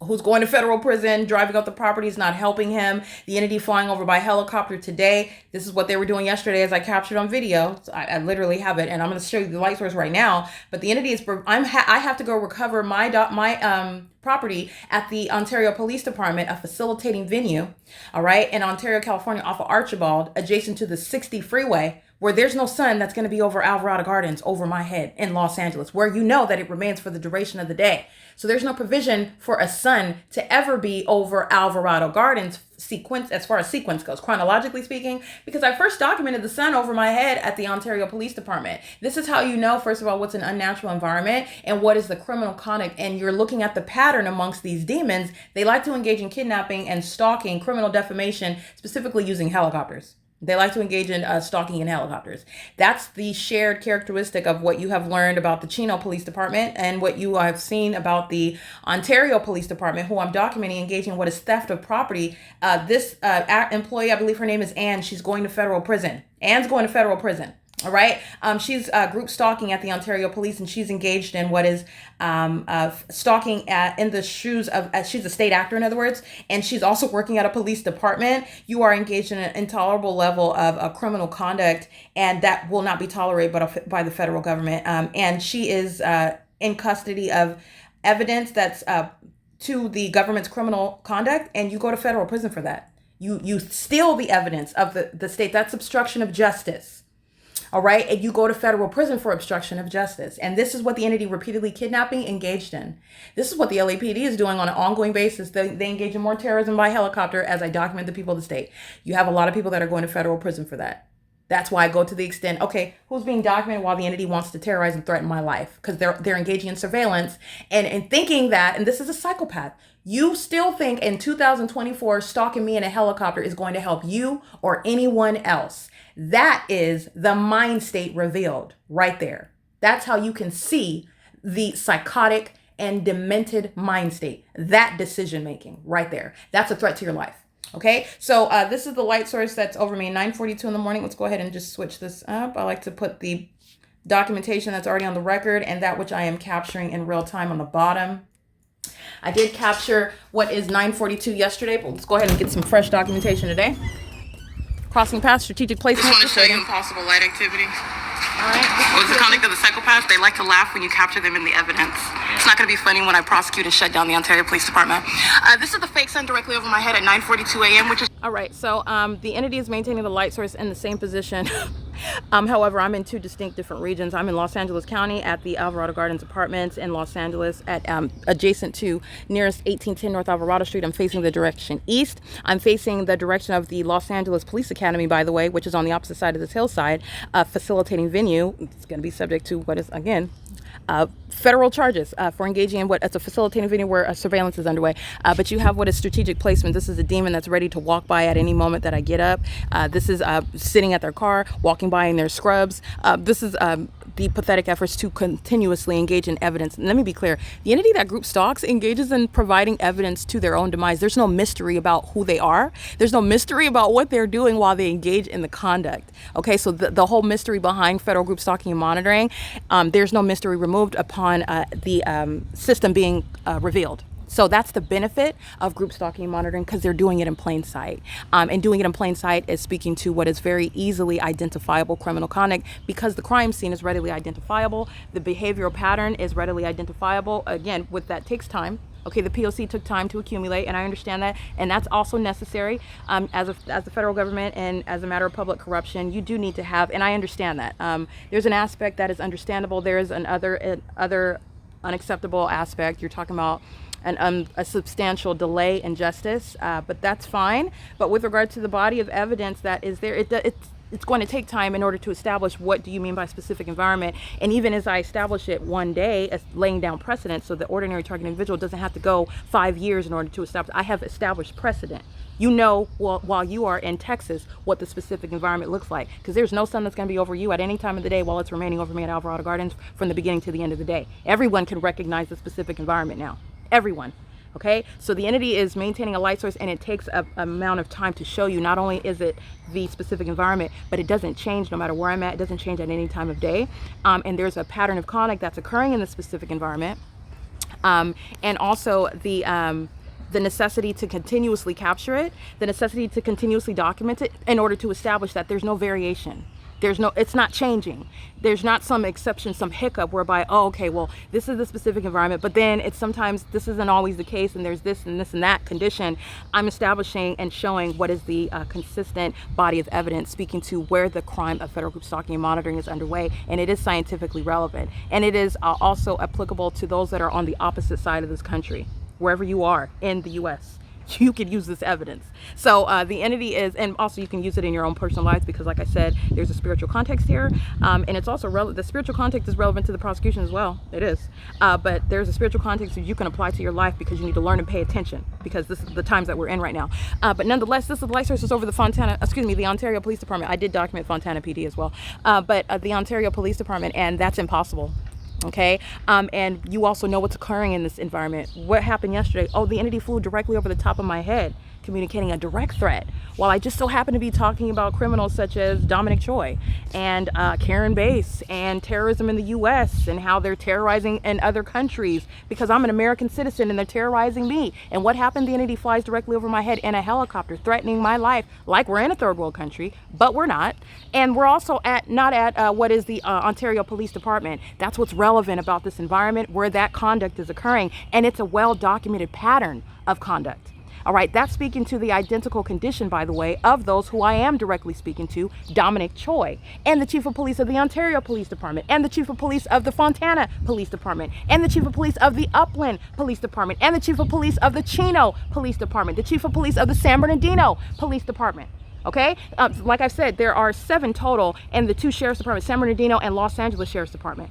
who's going to federal prison, driving up the property is not helping him. The entity flying over by helicopter today. This is what they were doing yesterday as I captured on video. So I literally have it, and I'm going to show you the light source right now. But the entity is, I have to go recover my property at the Ontario Police Department, a facilitating venue, all right, in Ontario, California, off of Archibald, adjacent to the 60 freeway, where there's no sun that's going to be over Alvarado Gardens over my head in Los Angeles, where you know that it remains for the duration of the day. So there's no provision for a sun to ever be over Alvarado Gardens sequence, as far as sequence goes, chronologically speaking, because I first documented the sun over my head at the Ontario Police Department. This is how you know, first of all, what's an unnatural environment and what is the criminal conduct. And you're looking at the pattern amongst these demons. They like to engage in kidnapping and stalking, criminal defamation, specifically using helicopters. They like to engage in stalking in helicopters. That's the shared characteristic of what you have learned about the Chino Police Department and what you have seen about the Ontario Police Department, who I'm documenting engaging in what is theft of property. This employee, I believe her name is Ann, she's going to federal prison. Ann's going to federal prison. All right. She's group stalking at the Ontario Police, and she's engaged in what is stalking in the shoes of, she's a state actor, in other words, and she's also working at a police department. You are engaged in an intolerable level of criminal conduct, and that will not be tolerated by the federal government. And she is in custody of evidence that's to the government's criminal conduct, and you go to federal prison for that. You steal the evidence of the state. That's obstruction of justice. All right. And you go to federal prison for obstruction of justice. And this is what the entity repeatedly kidnapping engaged in. This is what the LAPD is doing on an ongoing basis. They engage in more terrorism by helicopter, as I document the people of the state. You have a lot of people that are going to federal prison for that. That's why I go to the extent, okay, who's being documented while the entity wants to terrorize and threaten my life? Because they're engaging in surveillance and thinking that, and this is a psychopath, you still think in 2024 stalking me in a helicopter is going to help you or anyone else. That is the mind state revealed right there. That's how you can see the psychotic and demented mind state. That decision making right there. That's a threat to your life. Okay, so this is the light source that's over me, 9:42 in the morning. Let's go ahead and just switch this up. I like to put the documentation that's already on the record and that which I am capturing in real time on the bottom. I did capture what is 9:42 yesterday, but let's go ahead and get some fresh documentation today. Crossing paths, strategic placement. I just want to show you impossible light activity. All right. What's the conduct of the psychopaths? They like to laugh when you capture them in the evidence. It's not going to be funny when I prosecute and shut down the Ontario Police Department. This is the fake sun directly over my head at 9:42 a.m., which is... All right, so the entity is maintaining the light source in the same position. However, I'm in two distinct different regions. I'm in Los Angeles County at the Alvarado Gardens Apartments in Los Angeles, at adjacent to nearest 1810 North Alvarado Street. I'm facing the direction east. I'm facing the direction of the Los Angeles Police Academy, by the way, which is on the opposite side of this hillside, facilitating venue. It's going to be subject to what is, again, Federal charges for engaging in what as a facilitating venue where a surveillance is underway. But you have what is strategic placement. This is a demon that's ready to walk by at any moment that I get up. This is sitting at their car, walking by in their scrubs. This is the pathetic efforts to continuously engage in evidence. And let me be clear, the entity that group stalks engages in providing evidence to their own demise. There's no mystery about who they are. There's no mystery about what they're doing while they engage in the conduct. Okay, so the whole mystery behind federal group stalking and monitoring, there's no mystery removed upon the system being revealed. So that's the benefit of group stalking and monitoring, because they're doing it in plain sight. And doing it in plain sight is speaking to what is very easily identifiable criminal conduct, because the crime scene is readily identifiable. The behavioral pattern is readily identifiable. Again, with that takes time. Okay, the P.O.C. took time to accumulate, and I understand that, and that's also necessary as the federal government and as a matter of public corruption. You do need to have, and I understand that. There's an aspect that is understandable. There is another unacceptable aspect. You're talking about a substantial delay in justice, but that's fine. But with regard to the body of evidence that is there, it's going to take time in order to establish what do you mean by specific environment. And even as I establish it one day, as laying down precedent, so the ordinary target individual doesn't have to go 5 years in order to establish. I have established precedent. You know, while you are in Texas, what the specific environment looks like, because there's no sun that's going to be over you at any time of the day while it's remaining over me at Alvarado Gardens from the beginning to the end of the day. Everyone can recognize the specific environment now. Everyone. Okay, so the entity is maintaining a light source, and it takes a amount of time to show you. Not only is it the specific environment, but it doesn't change no matter where I'm at. It doesn't change at any time of day. And there's a pattern of conduct that's occurring in the specific environment. And also the necessity to continuously capture it, the necessity to continuously document it in order to establish that there's no variation. It's not changing. There's not some exception, some hiccup whereby, oh, okay, well, this is the specific environment, but then it's sometimes this isn't always the case, and there's this and this and that condition. I'm establishing and showing what is the consistent body of evidence speaking to where the crime of federal group stalking and monitoring is underway, and it is scientifically relevant. And it is also applicable to those that are on the opposite side of this country, wherever you are in the U.S. You could use this evidence. So the entity is, and also you can use it in your own personal lives, because like I said, there's a spiritual context here, and it's also the spiritual context is relevant to the prosecution as well. It is, but there's a spiritual context that you can apply to your life, because you need to learn and pay attention, because this is the times that we're in right now. But nonetheless, this is the light sources over the Ontario Police Department. I did document Fontana PD as well, but the Ontario Police Department, and that's impossible. Okay, and you also know what's occurring in this environment. What happened yesterday? Oh, the entity flew directly over the top of my head, communicating a direct threat, while I just so happen to be talking about criminals such as Dominic Choi and Karen Bass and terrorism in the U.S. and how they're terrorizing in other countries, because I'm an American citizen and they're terrorizing me. And what happened? The entity flies directly over my head in a helicopter, threatening my life, like we're in a third world country, but we're not. And we're also not at what is the Ontario Police Department. That's what's relevant about this environment, where that conduct is occurring, and it's a well-documented pattern of conduct. All right, that's speaking to the identical condition, by the way, of those who I am directly speaking to, Dominic Choi, and the Chief of Police of the Ontario Police Department, and the Chief of Police of the Fontana Police Department, and the Chief of Police of the Upland Police Department, and the Chief of Police of the Chino Police Department, the Chief of Police of the San Bernardino Police Department. Okay, like I said, there are 7 total in the 2 sheriff's departments, San Bernardino and Los Angeles Sheriff's Department,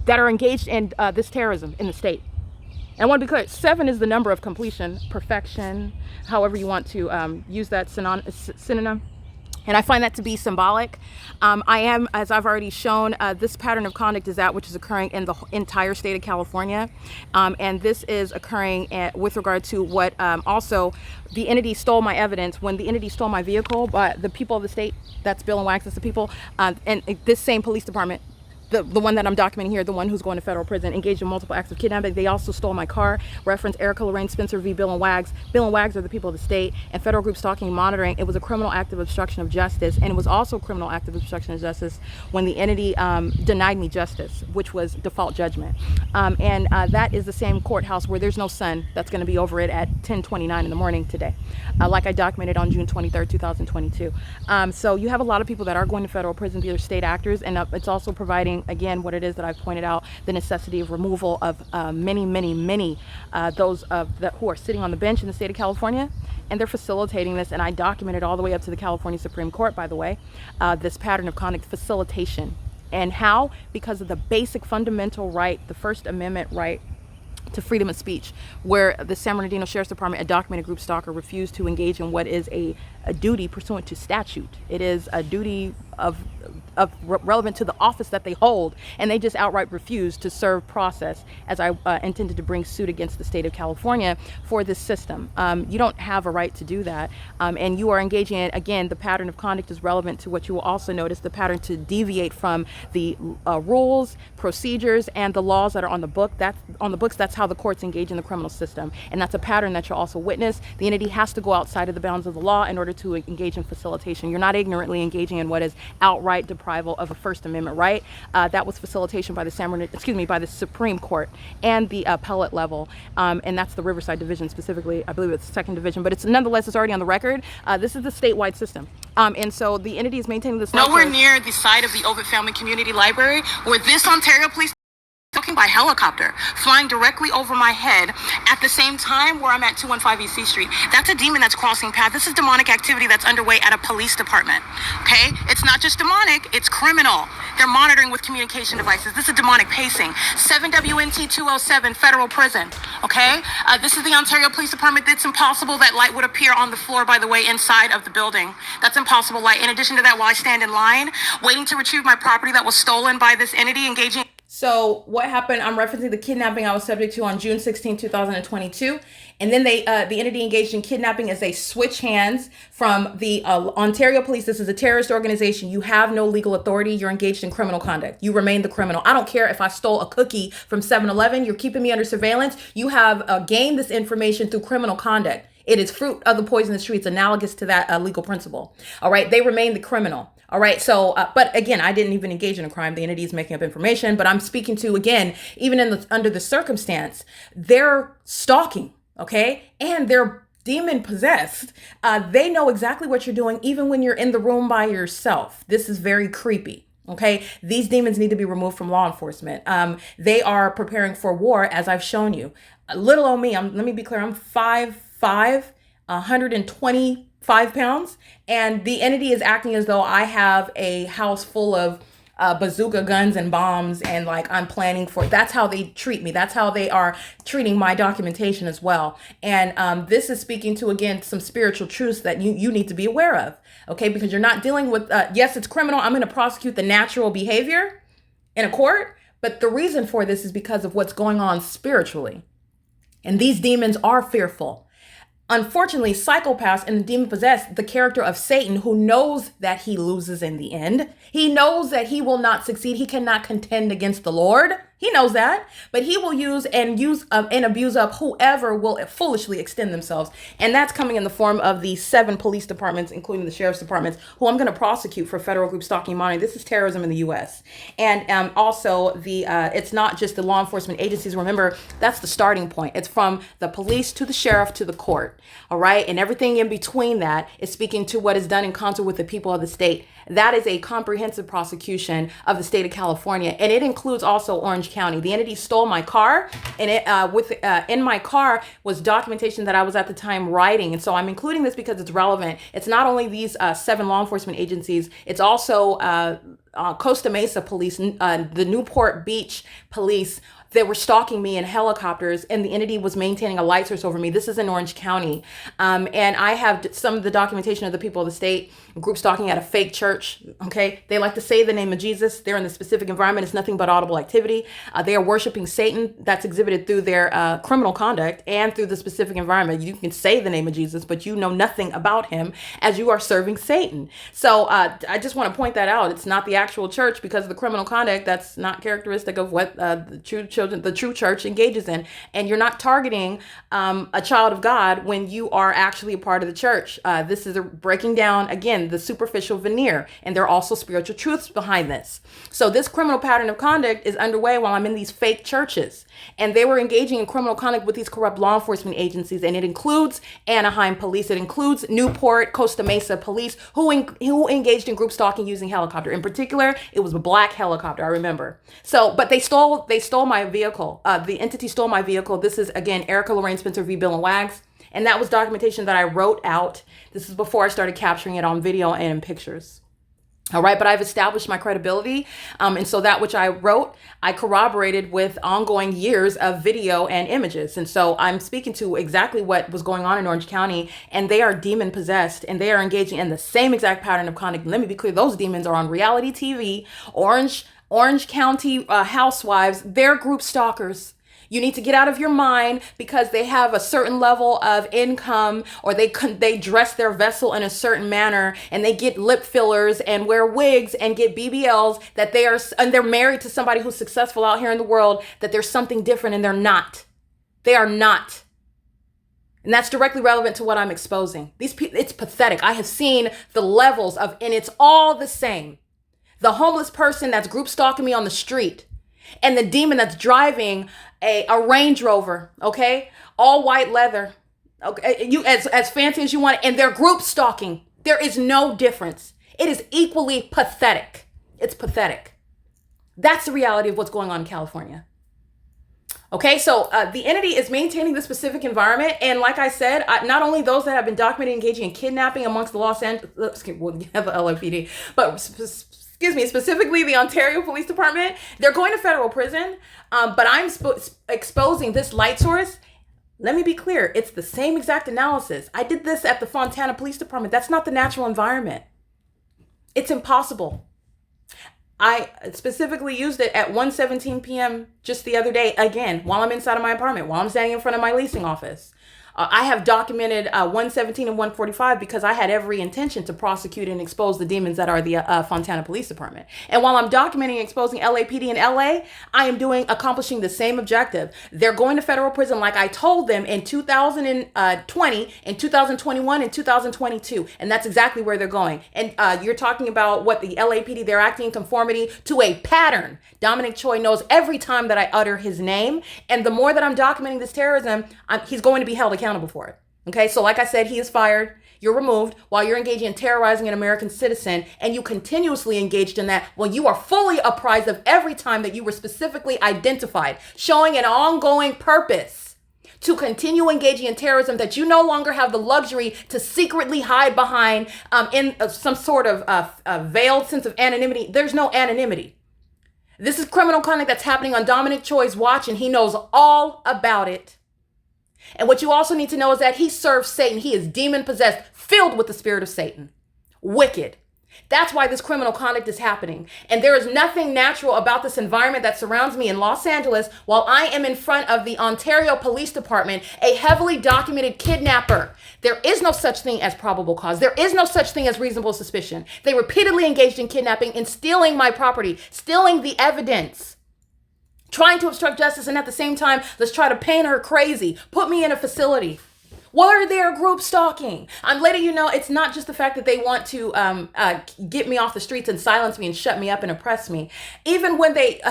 that are engaged in this terrorism in the state. And I want to be clear, 7 is the number of completion, perfection, however you want to use that synonym. And I find that to be symbolic. I am, as I've already shown, this pattern of conduct is that which is occurring in the entire state of California. And this is occurring with regard to what also the entity stole my evidence. When the entity stole my vehicle, the people of the state, that's Bill and Wags, that's the people, and this same police department, the one that I'm documenting here, the one who's going to federal prison, engaged in multiple acts of kidnapping. They also stole my car. Reference Erica Lorraine Spencer v. Bill and Wags. Bill and Wags are the people of the state, and federal group stalking and monitoring. It was a criminal act of obstruction of justice, and it was also a criminal act of obstruction of justice when the entity denied me justice, which was default judgment. And that is the same courthouse where there's no sun that's going to be over it at 10:29 in the morning today, like I documented on June 23rd, 2022. So you have a lot of people that are going to federal prison. These are state actors, and it's also providing, again, what it is that I've pointed out, the necessity of removal of many those who are sitting on the bench in the state of California, and they're facilitating this. And I documented all the way up to the California Supreme Court, by the way, this pattern of conduct facilitation And how? Because of the basic fundamental right, the First Amendment right to freedom of speech, where the San Bernardino Sheriff's Department, a documented group stalker, refused to engage in what is a duty pursuant to statute. It is a duty of relevant to the office that they hold, and they just outright refused to serve process, as I intended to bring suit against the state of California for this system. You don't have a right to do that, and you are engaging in, again, the pattern of conduct is relevant to what you will also notice, the pattern to deviate from the rules, procedures, and the laws that are on the books. That's how the courts engage in the criminal system, and that's a pattern that you'll also witness. The entity has to go outside of the bounds of the law in order to engage in facilitation. You're not ignorantly engaging in what is outright deprival of a First Amendment right. That was facilitation by the by the Supreme Court and the appellate level, and that's the Riverside Division specifically. I believe it's the Second Division, but it's nonetheless it's already on the record. This is the statewide system, and so the entity is maintaining this. Nowhere near the site of the Ovid Family Community Library, where this Ontario Police talking by helicopter, flying directly over my head at the same time where I'm at 215 East C Street. That's a demon that's crossing paths. This is demonic activity that's underway at a police department, okay? It's not just demonic, it's criminal. They're monitoring with communication devices. This is demonic pacing. 7WNT 207 Federal Prison, okay? This is the Ontario Police Department. It's impossible that light would appear on the floor, by the way, inside of the building. That's impossible light. In addition to that, while I stand in line, waiting to retrieve my property that was stolen by this entity, engaging. So what happened, I'm referencing the kidnapping I was subject to on June 16, 2022. And then the entity engaged in kidnapping as they switch hands from the Ontario Police. This is a terrorist organization. You have no legal authority. You're engaged in criminal conduct. You remain the criminal. I don't care if I stole a cookie from 7-Eleven. You're keeping me under surveillance. You have gained this information through criminal conduct. It is fruit of the poisonous tree. It's analogous to that legal principle. All right. They remain the criminal. All right. So, but again, I didn't even engage in a crime. The entity is making up information, but I'm speaking to, again, even under the circumstance, they're stalking. Okay. And they're demon possessed. They know exactly what you're doing, even when you're in the room by yourself. This is very creepy. Okay. These demons need to be removed from law enforcement. They are preparing for war, as I've shown you. Little old me. Let me be clear. I'm 5'5", 125 pounds. And the entity is acting as though I have a house full of bazooka guns and bombs, and like I'm planning for. That's how they treat me. That's how they are treating my documentation as well. And this is speaking to, again, some spiritual truths that you need to be aware of. Okay, because you're not dealing with. Yes, it's criminal. I'm going to prosecute the natural behavior in a court, but the reason for this is because of what's going on spiritually. And these demons are fearful. Unfortunately, psychopaths and the demon possessed, the character of Satan, who knows that he loses in the end. He knows that he will not succeed. He cannot contend against the Lord. He knows that, but he will use and abuse up whoever will foolishly extend themselves. And that's coming in the form of the 7 police departments, including the sheriff's departments, who I'm going to prosecute for federal group stalking and monitoring. This is terrorism in the U.S. And also it's not just the law enforcement agencies. Remember, that's the starting point. It's from the police to the sheriff to the court. All right. And everything in between that is speaking to what is done in concert with the people of the state. That is a comprehensive prosecution of the state of California. And it includes also Orange County. The entity stole my car, and in my car was documentation that I was at the time writing. And so I'm including this because it's relevant. It's not only these 7 law enforcement agencies, it's also Costa Mesa Police, the Newport Beach Police. They were stalking me in helicopters, and the entity was maintaining a light source over me. This is in Orange County. And I have some of the documentation of the people of the state group stalking at a fake church. Okay. They like to say the name of Jesus. They're in the specific environment. It's nothing but audible activity. They are worshiping Satan. That's exhibited through their criminal conduct and through the specific environment. You can say the name of Jesus, but you know nothing about him as you are serving Satan. So I just want to point that out. It's not the actual church because of the criminal conduct. That's not characteristic of what the true church engages in. And you're not targeting a child of God when you are actually a part of the church. This is breaking down, again, the superficial veneer. And there are also spiritual truths behind this. So this criminal pattern of conduct is underway while I'm in these fake churches. And they were engaging in criminal conduct with these corrupt law enforcement agencies. And it includes Anaheim Police. It includes Newport, Costa Mesa Police, who engaged in group stalking using helicopter. In particular, it was a black helicopter, I remember. So, but they stole my vehicle. The entity stole my vehicle. This is, again, Erica Lorraine Spencer v. Bill and Wags. And that was documentation that I wrote out. This is before I started capturing it on video and in pictures. All right, but I've established my credibility. And so that which I wrote, I corroborated with ongoing years of video and images. And so I'm speaking to exactly what was going on in Orange County, and they are demon possessed and they are engaging in the same exact pattern of conduct. Let me be clear, those demons are on reality TV, Orange County housewives, they're group stalkers. You need to get out of your mind because they have a certain level of income, or they dress their vessel in a certain manner, and they get lip fillers and wear wigs and get BBLs, that they're married to somebody who's successful out here in the world, that there's something different, and they're not. They are not. And that's directly relevant to what I'm exposing. These people, it's pathetic. I have seen the levels of, and it's all the same. The homeless person that's group stalking me on the street, and the demon that's driving a Range Rover, okay? All white leather, okay? You as fancy as you want, and they're group stalking. There is no difference. It is equally pathetic. It's pathetic. That's the reality of what's going on in California. Okay, so the entity is maintaining this specific environment, and like I said, not only those that have been documented engaging in kidnapping amongst the Los Angeles, well, the LAPD, but specifically the Ontario Police Department, they're going to federal prison. But I'm exposing this light source. Let me be clear. It's the same exact analysis. I did this at the Fontana Police Department. That's not the natural environment. It's impossible. I specifically used it at 1:17 p.m. just the other day, again, while I'm inside of my apartment, while I'm standing in front of my leasing office. I have documented 117 and 145 because I had every intention to prosecute and expose the demons that are the Fontana Police Department. And while I'm documenting and exposing LAPD in LA, I am accomplishing the same objective. They're going to federal prison like I told them in 2020, in 2021, and 2022. And that's exactly where they're going. And you're talking about what the LAPD, they're acting in conformity to a pattern. Dominic Choi knows every time that I utter his name. And the more that I'm documenting this terrorism, he's going to be held accountable for it. Okay, so like I said, he is fired. You're removed while you're engaging in terrorizing an American citizen, and you continuously engaged in that when you are fully apprised of every time that you were specifically identified, showing an ongoing purpose to continue engaging in terrorism that you no longer have the luxury to secretly hide behind in some sort of veiled sense of anonymity. There's no anonymity. This is criminal conduct that's happening on Dominic Choi's watch, and he knows all about it. And what you also need to know is that he serves Satan. He is demon possessed, filled with the spirit of Satan. Wicked. That's why this criminal conduct is happening. And there is nothing natural about this environment that surrounds me in Los Angeles while I am in front of the Ontario Police Department, a heavily documented kidnapper. There is no such thing as probable cause. There is no such thing as reasonable suspicion. They repeatedly engaged in kidnapping and stealing my property, stealing the evidence, trying to obstruct justice, and at the same time, let's try to paint her crazy, put me in a facility. What are their group stalking? I'm letting you know it's not just the fact that they want to get me off the streets and silence me and shut me up and oppress me. Even when they,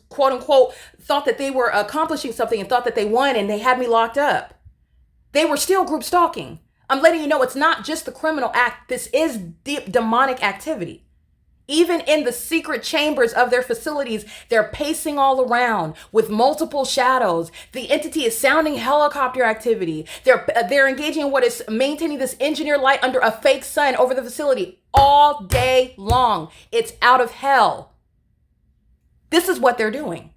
quote unquote, thought that they were accomplishing something and thought that they won and they had me locked up, they were still group stalking. I'm letting you know it's not just the criminal act. This is demonic activity. Even in the secret chambers of their facilities, they're pacing all around with multiple shadows. The entity is sounding helicopter activity. They're engaging in what is maintaining this engineered light under a fake sun over the facility all day long. It's out of hell. This is what they're doing.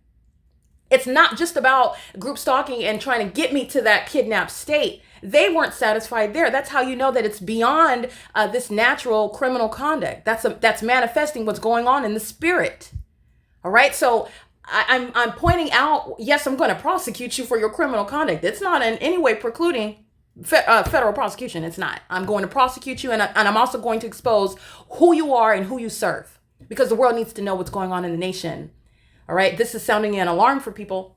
It's not just about group stalking and trying to get me to that kidnapped state. They weren't satisfied there. That's how you know that it's beyond this natural criminal conduct. That's manifesting what's going on in the spirit. All right. So I'm pointing out, yes, I'm going to prosecute you for your criminal conduct. It's not in any way precluding federal prosecution. It's not. I'm going to prosecute you, and I'm also going to expose who you are and who you serve, because the world needs to know what's going on in the nation. All right. This is sounding an alarm for people.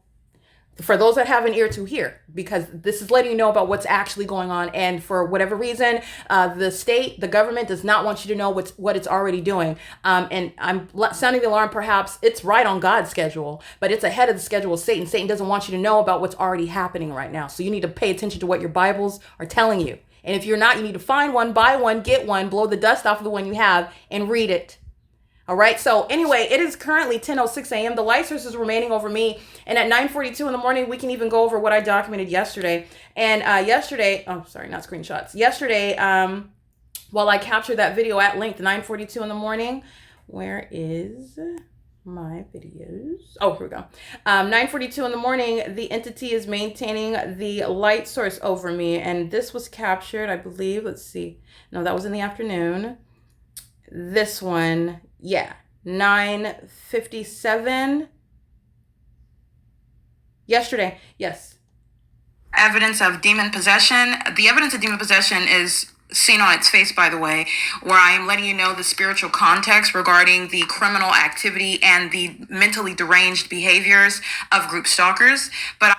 For those that have an ear to hear, because this is letting you know about what's actually going on. And for whatever reason, the government does not want you to know what it's already doing. And I'm sounding the alarm. Perhaps it's right on God's schedule, but it's ahead of the schedule of Satan. Satan doesn't want you to know about what's already happening right now. So you need to pay attention to what your Bibles are telling you. And if you're not, you need to find one, buy one, get one, blow the dust off of the one you have, and read it. All right. So anyway, it is currently 10:06 a.m. The light source is remaining over me. And at 9:42 in the morning, we can even go over what I documented yesterday. And yesterday, oh, sorry, not screenshots. Yesterday, while I captured that video at length, 9:42 in the morning. Where is my videos? Oh, here we go. 9:42 in the morning, the entity is maintaining the light source over me. And this was captured, I believe. Let's see. No, that was in the afternoon. This one, yeah, 9:57. Yesterday, yes. Evidence of demon possession. The evidence of demon possession is seen on its face, by the way, where I am letting you know the spiritual context regarding the criminal activity and the mentally deranged behaviors of group stalkers. But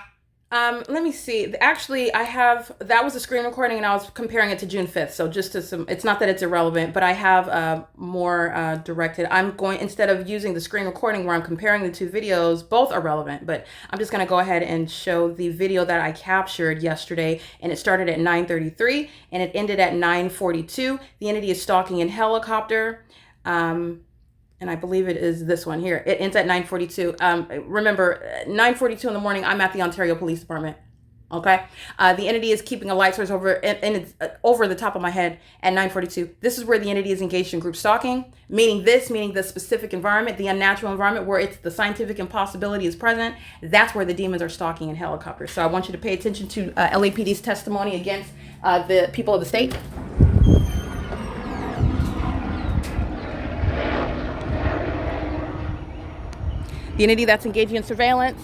let me see. Actually, I have, that was a screen recording and I was comparing it to June 5th. So just to some, it's not that it's irrelevant, but I have more directed. I'm going, instead of using the screen recording where I'm comparing the two videos, both are relevant, but I'm just going to go ahead and show the video that I captured yesterday. And it started at 9:33 and it ended at 9:42. The entity is stalking in helicopter. And I believe it is this one here. It ends at 9:42. Remember, 9:42 in the morning, I'm at the Ontario Police Department. Okay? The entity is keeping a light source over, and it's over the top of my head at 9:42. This is where the entity is engaged in group stalking, meaning the specific environment, the unnatural environment where it's the scientific impossibility is present. That's where the demons are stalking in helicopters. So I want you to pay attention to LAPD's testimony against the people of the state. The entity that's engaging in surveillance,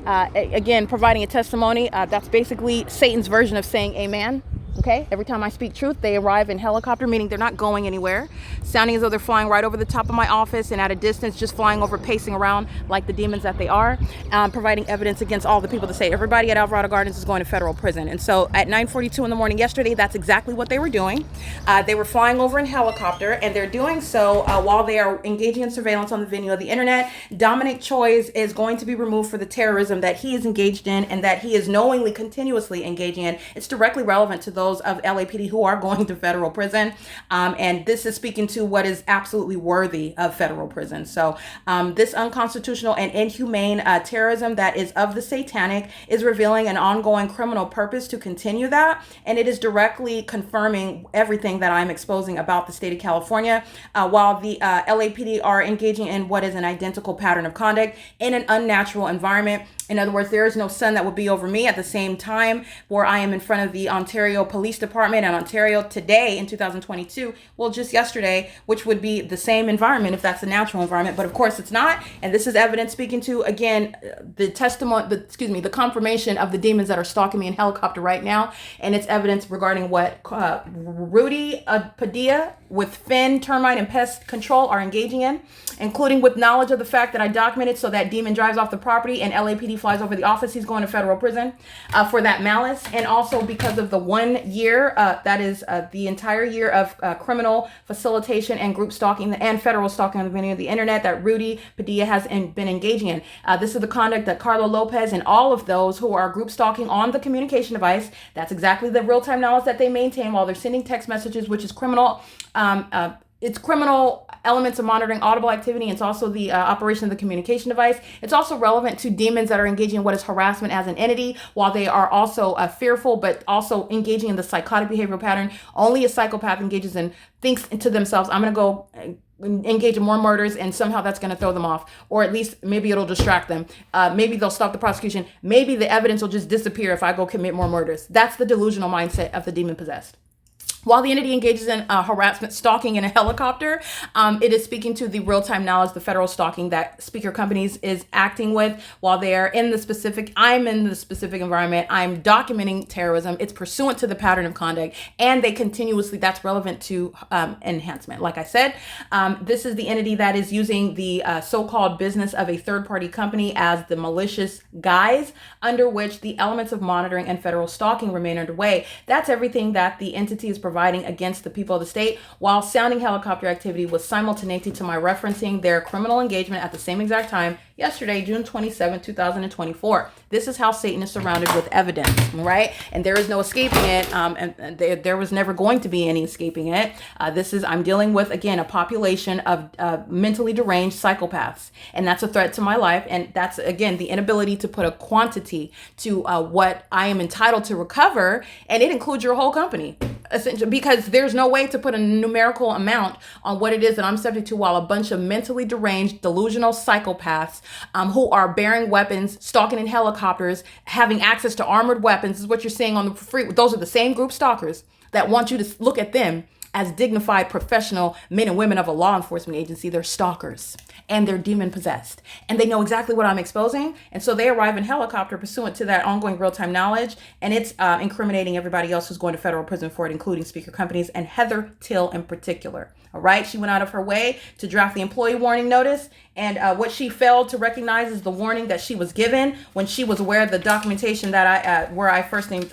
again, providing a testimony. That's basically Satan's version of saying amen. Okay, every time I speak truth, they arrive in helicopter, meaning they're not going anywhere, sounding as though they're flying right over the top of my office and at a distance, just flying over, pacing around like the demons that they are, providing evidence against all the people that say everybody at Alvarado Gardens is going to federal prison. And so at 9:42 in the morning yesterday, that's exactly what they were doing. They were flying over in helicopter, and they're doing so while they are engaging in surveillance on the venue of the internet. Dominic Choi's is going to be removed for the terrorism that he is engaged in and that he is knowingly, continuously engaging in. It's directly relevant to those of LAPD who are going to federal prison. And this is speaking to what is absolutely worthy of federal prison. So this unconstitutional and inhumane terrorism that is of the satanic is revealing an ongoing criminal purpose to continue that. And it is directly confirming everything that I'm exposing about the state of California, while the LAPD are engaging in what is an identical pattern of conduct in an unnatural environment. In other words, there is no sun that would be over me at the same time where I am in front of the Ontario Police Department in Ontario today in 2022. Well, just yesterday, which would be the same environment if that's a natural environment. But of course it's not. And this is evidence speaking to, again, the testimony, the confirmation of the demons that are stalking me in helicopter right now. And it's evidence regarding what Rudy Padilla with Finn, Termite, and Pest Control are engaging in, including with knowledge of the fact that I documented so that demon drives off the property and LAPD flies over the office. He's going to federal prison for that malice. And also because of the 1 year, that is the entire year of criminal facilitation and group stalking and federal stalking on the venue of the internet that Rudy Padilla has been engaging in. This is the conduct that Carlo Lopez and all of those who are group stalking on the communication device. That's exactly the real-time knowledge that they maintain while they're sending text messages, which is criminal. It's criminal elements of monitoring audible activity. It's also the operation of the communication device. It's also relevant to demons that are engaging in what is harassment as an entity, while they are also fearful, but also engaging in the psychotic behavioral pattern. Only a psychopath engages in, thinks to themselves, I'm going to go engage in more murders, and somehow that's going to throw them off, or at least maybe it'll distract them. Maybe they'll stop the prosecution. Maybe the evidence will just disappear if I go commit more murders. That's the delusional mindset of the demon possessed. While the entity engages in harassment, stalking in a helicopter, it is speaking to the real-time knowledge, the federal stalking that Speaker Companies is acting with while they are in the specific, I'm in the specific environment. I'm documenting terrorism. It's pursuant to the pattern of conduct, and they continuously, that's relevant to enhancement. Like I said, this is the entity that is using the so-called business of a third-party company as the malicious guise under which the elements of monitoring and federal stalking remain underway. That's everything that the entity is providing against the people of the state, while sounding helicopter activity was simultaneity to my referencing their criminal engagement at the same exact time yesterday, June 27, 2024. This is how Satan is surrounded with evidence, right? And there is no escaping it, and there was never going to be any escaping it. I'm dealing with, again, a population of mentally deranged psychopaths, and that's a threat to my life, and that's, again, the inability to put a quantity to what I am entitled to recover, and it includes your whole company. essentially, because there's no way to put a numerical amount on what it is that I'm subject to while a bunch of mentally deranged, delusional psychopaths who are bearing weapons, stalking in helicopters, having access to armored weapons. This is what you're seeing on the free. Those are the same group stalkers that want you to look at them as dignified professional men and women of a law enforcement agency. They're stalkers and they're demon possessed, and they know exactly what I'm exposing. And so they arrive in helicopter pursuant to that ongoing real-time knowledge, and it's incriminating everybody else who's going to federal prison for it, including speaker companies and Heather Till in particular. All right, she went out of her way to draft the employee warning notice, and what she failed to recognize is the warning that she was given when she was aware of the documentation that where I first began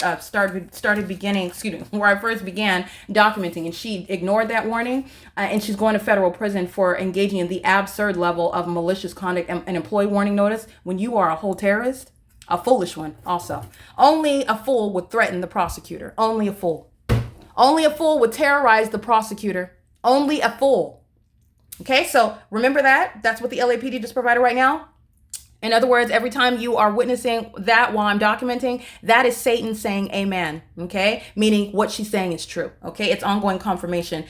documenting, and she ignored that warning, and she's going to federal prison for engaging in the absurd level of malicious conduct and an employee warning notice when you are a whole terrorist, a foolish one also. Only a fool would threaten the prosecutor. Only a fool. Only a fool would terrorize the prosecutor. Only a fool. Okay, so remember that. That's what the LAPD just provided right now. In other words, every time you are witnessing that while I'm documenting, that is Satan saying amen, okay? Meaning what she's saying is true, okay? It's ongoing confirmation.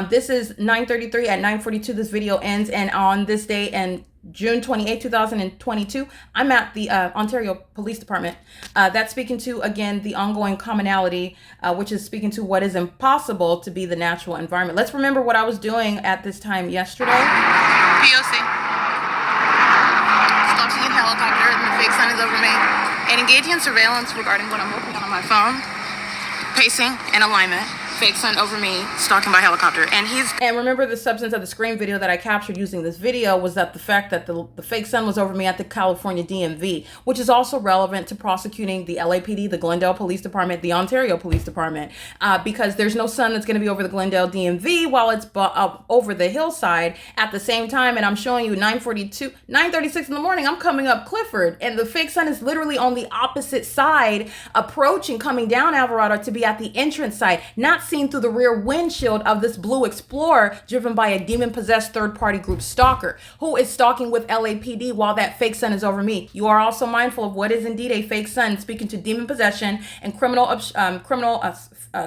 This is 9:33. At 9:42, this video ends. And on this day and June 28, 2022, I'm at the Ontario Police Department. That's speaking to, again, the ongoing commonality, which is speaking to what is impossible to be the natural environment. Let's remember what I was doing at this time yesterday. P.O.C. Stalking in helicopter, and the fake sun is over me. And engaging in surveillance regarding what I'm looking at on my phone. Pacing in alignment. Fake sun over me, stalking by helicopter. And remember, the substance of the screen video that I captured using this video was that the fact that the fake sun was over me at the California DMV, which is also relevant to prosecuting the LAPD, the Glendale Police Department, the Ontario Police Department, because there's no sun that's going to be over the Glendale DMV while it's up over the hillside at the same time. And I'm showing you 9:36 in the morning, I'm coming up Clifford, and the fake sun is literally on the opposite side, approaching, coming down Alvarado to be at the entrance side, not seen through the rear windshield of this blue Explorer driven by a demon-possessed third-party group stalker who is stalking with LAPD while that fake sun is over me. You are also mindful of what is indeed a fake sun, speaking to demon possession and criminal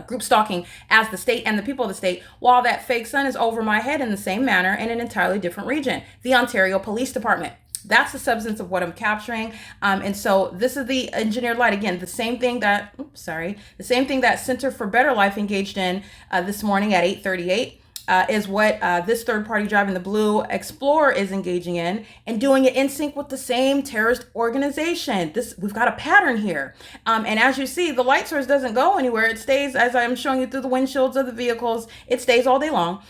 group stalking as the state and the people of the state, while that fake sun is over my head in the same manner in an entirely different region, the Ontario Police Department. That's the substance of what I'm capturing. And so this is the engineered light. Again, the same thing that Center for Better Life engaged in this morning at 8:38. Is what this third party driving the blue Explorer is engaging in, and doing it in sync with the same terrorist organization. We've got a pattern here. And as you see, the light source doesn't go anywhere. It stays, as I'm showing you through the windshields of the vehicles, it stays all day long.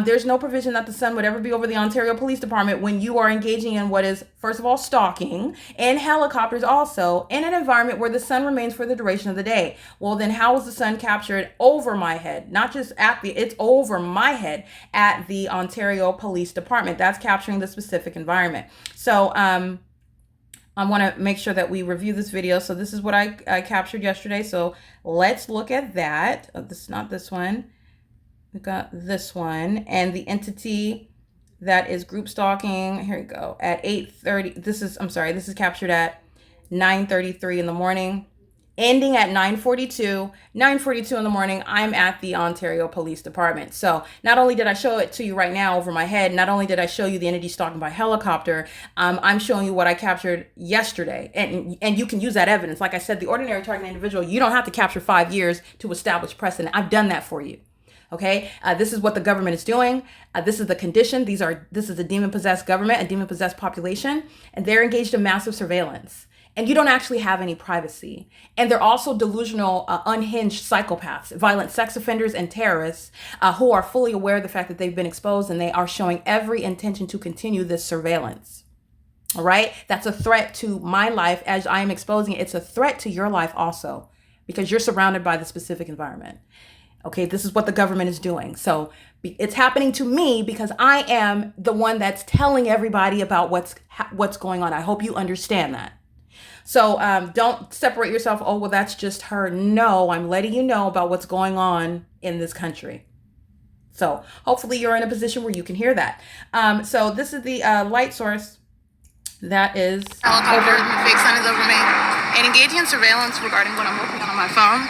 There's no provision that the sun would ever be over the Ontario Police Department when you are engaging in what is, first of all, stalking, and helicopters also, in an environment where the sun remains for the duration of the day. Well, then how is the sun captured over my head? Not just it's over my head at the Ontario Police Department. That's capturing the specific environment. So I want to make sure that we review this video. So this is what I captured yesterday. So let's look at that. This is not this one. We got this one, and the entity that is group stalking. Here we go. At 8:30. This is captured at 9:33 in the morning. Ending at 9:42 in the morning, I'm at the Ontario Police Department. So not only did I show it to you right now over my head, not only did I show you the entity stalking by helicopter, I'm showing you what I captured yesterday. And you can use that evidence. Like I said, the ordinary target individual, you don't have to capture 5 years to establish precedent. I've done that for you. Okay, this is what the government is doing. This is the condition. This is a demon-possessed government, a demon-possessed population, and they're engaged in massive surveillance. And you don't actually have any privacy. And they're also delusional, unhinged psychopaths, violent sex offenders and terrorists who are fully aware of the fact that they've been exposed, and they are showing every intention to continue this surveillance. All right, that's a threat to my life as I am exposing it. It's a threat to your life also, because you're surrounded by the specific environment. Okay, this is what the government is doing. So it's happening to me because I am the one that's telling everybody about what's going on. I hope you understand that. So don't separate yourself. Oh, well, that's just her. No, I'm letting you know about what's going on in this country. So hopefully you're in a position where you can hear that. So this is the light source that is helicopter, the fake sun is over me. And engaging in surveillance regarding what I'm looking at on my phone.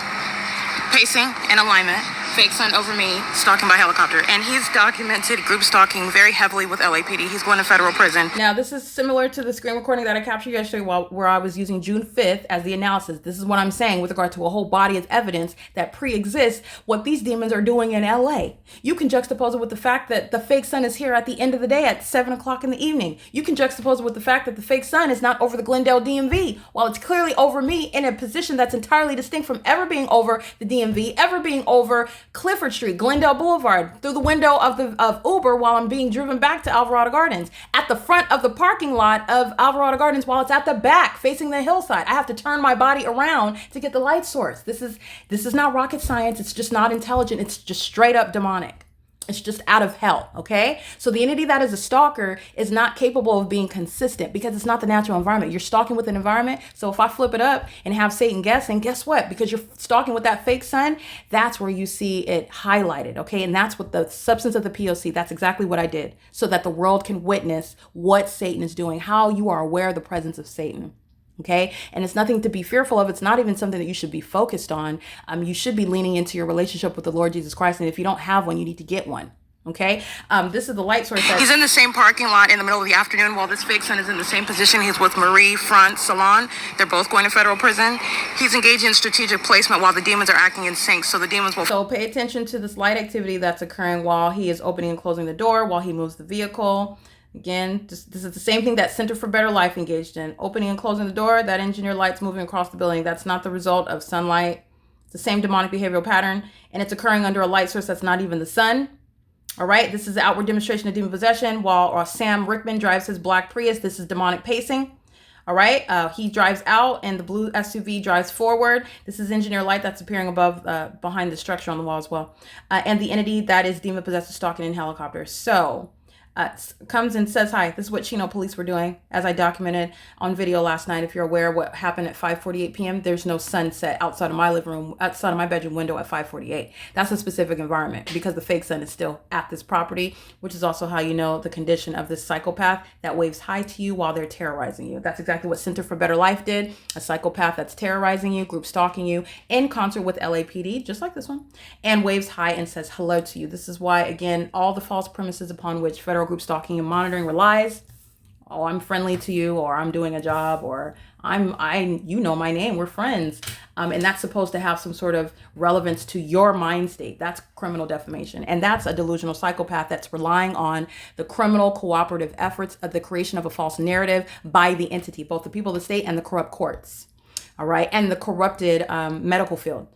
Pacing in alignment. fake son over me, stalking by helicopter. And he's documented group stalking very heavily with LAPD. He's going to federal prison. Now, this is similar to the screen recording that I captured yesterday where I was using June 5th as the analysis. This is what I'm saying with regard to a whole body of evidence that pre-exists what these demons are doing in LA. You can juxtapose it with the fact that the fake son is here at the end of the day at 7 o'clock in the evening. You can juxtapose it with the fact that the fake son is not over the Glendale DMV, while it's clearly over me in a position that's entirely distinct from ever being over the DMV, ever being over Clifford Street, Glendale Boulevard, through the window of Uber while I'm being driven back to Alvarado Gardens, at the front of the parking lot of Alvarado Gardens while it's at the back facing the hillside. I have to turn my body around to get the light source. This is not rocket science. It's just not intelligent. It's just straight up demonic. It's just out of hell, okay? So the entity that is a stalker is not capable of being consistent because it's not the natural environment. You're stalking with an environment. So if I flip it up and have Satan guessing, guess what? Because you're stalking with that fake son, that's where you see it highlighted, okay? And that's what the substance of the P.O.C., that's exactly what I did, so that the world can witness what Satan is doing, how you are aware of the presence of Satan. Okay. And it's nothing to be fearful of. It's not even something that you should be focused on. You should be leaning into your relationship with the Lord Jesus Christ. And if you don't have one, you need to get one. Okay. This is the light source. He's in the same parking lot in the middle of the afternoon while this fake son is in the same position. He's with Marie Front Salon. They're both going to federal prison. He's engaging in strategic placement while the demons are acting in sync. So the demons will. So pay attention to this light activity that's occurring while he is opening and closing the door, while he moves the vehicle. Again, this is the same thing that Center for Better Life engaged in. Opening and closing the door, that engineer light's moving across the building. That's not the result of sunlight. It's the same demonic behavioral pattern, and it's occurring under a light source that's not even the sun. All right, this is the outward demonstration of demon possession while Sam Rickman drives his black Prius. This is demonic pacing. All right, he drives out and the blue SUV drives forward. This is engineer light that's appearing above, behind the structure on the wall as well. And the entity that is demon possessed is stalking in helicopters. So, comes and says hi. This is what Chino police were doing, as I documented on video last night. If you're aware of what happened at 5:48 p.m., there's no sunset outside of my living room, outside of my bedroom window at 5:48. That's a specific environment because the fake sun is still at this property, which is also how you know the condition of this psychopath that waves hi to you while they're terrorizing you. That's exactly what Center for Better Life did. A psychopath that's terrorizing you, group stalking you in concert with LAPD, just like this one, and waves hi and says hello to you. This is why, again, all the false premises upon which federal group stalking and monitoring relies. Oh, I'm friendly to you, or I'm doing a job, or you know my name, we're friends. And that's supposed to have some sort of relevance to your mind state. That's criminal defamation. And that's a delusional psychopath that's relying on the criminal cooperative efforts of the creation of a false narrative by the entity, both the people of the state and the corrupt courts. All right. And the corrupted medical field.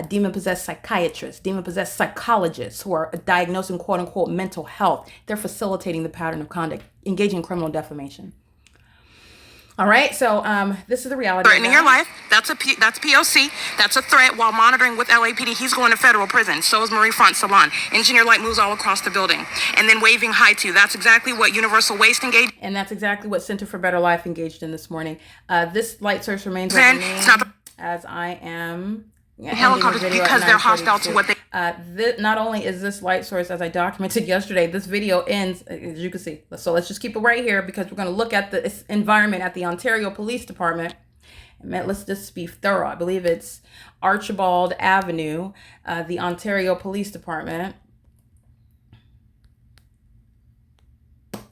Demon-possessed psychiatrists, demon-possessed psychologists who are diagnosing quote-unquote mental health. They're facilitating the pattern of conduct, engaging in criminal defamation. All right, so this is the reality. Threatening your life. That's P.O.C. That's a threat while monitoring with LAPD. He's going to federal prison. So is Marie Front Salon. Engineer light moves all across the building. And then waving hi to you. That's exactly what Universal Waste engaged. And that's exactly what Center for Better Life engaged in this morning. This light source remains over me as I am... helicopters because they're hostile to what they. Not only is this light source, as I documented yesterday, this video ends, as you can see. So let's just keep it right here because we're going to look at the environment at the Ontario Police Department. And let's just be thorough. I believe it's Archibald Avenue, the Ontario Police Department.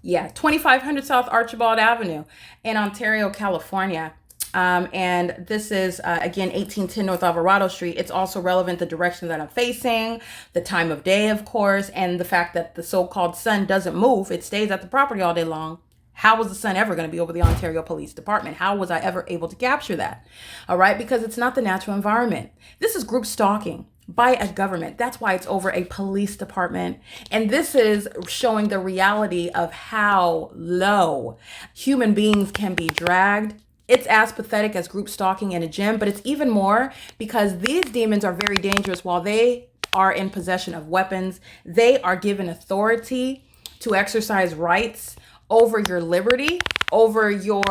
Yeah, 2500 South Archibald Avenue in Ontario, California. And this is, again, 1810 North Alvarado Street. It's also relevant the direction that I'm facing, the time of day, of course, and the fact that the so-called sun doesn't move. It stays at the property all day long. How was the sun ever going to be over the Ontario Police Department? How was I ever able to capture that? All right, because it's not the natural environment. This is group stalking by a government. That's why it's over a police department. And this is showing the reality of how low human beings can be dragged. It's as pathetic as group stalking in a gym, but it's even more because these demons are very dangerous. While they are in possession of weapons, they are given authority to exercise rights over your liberty, over your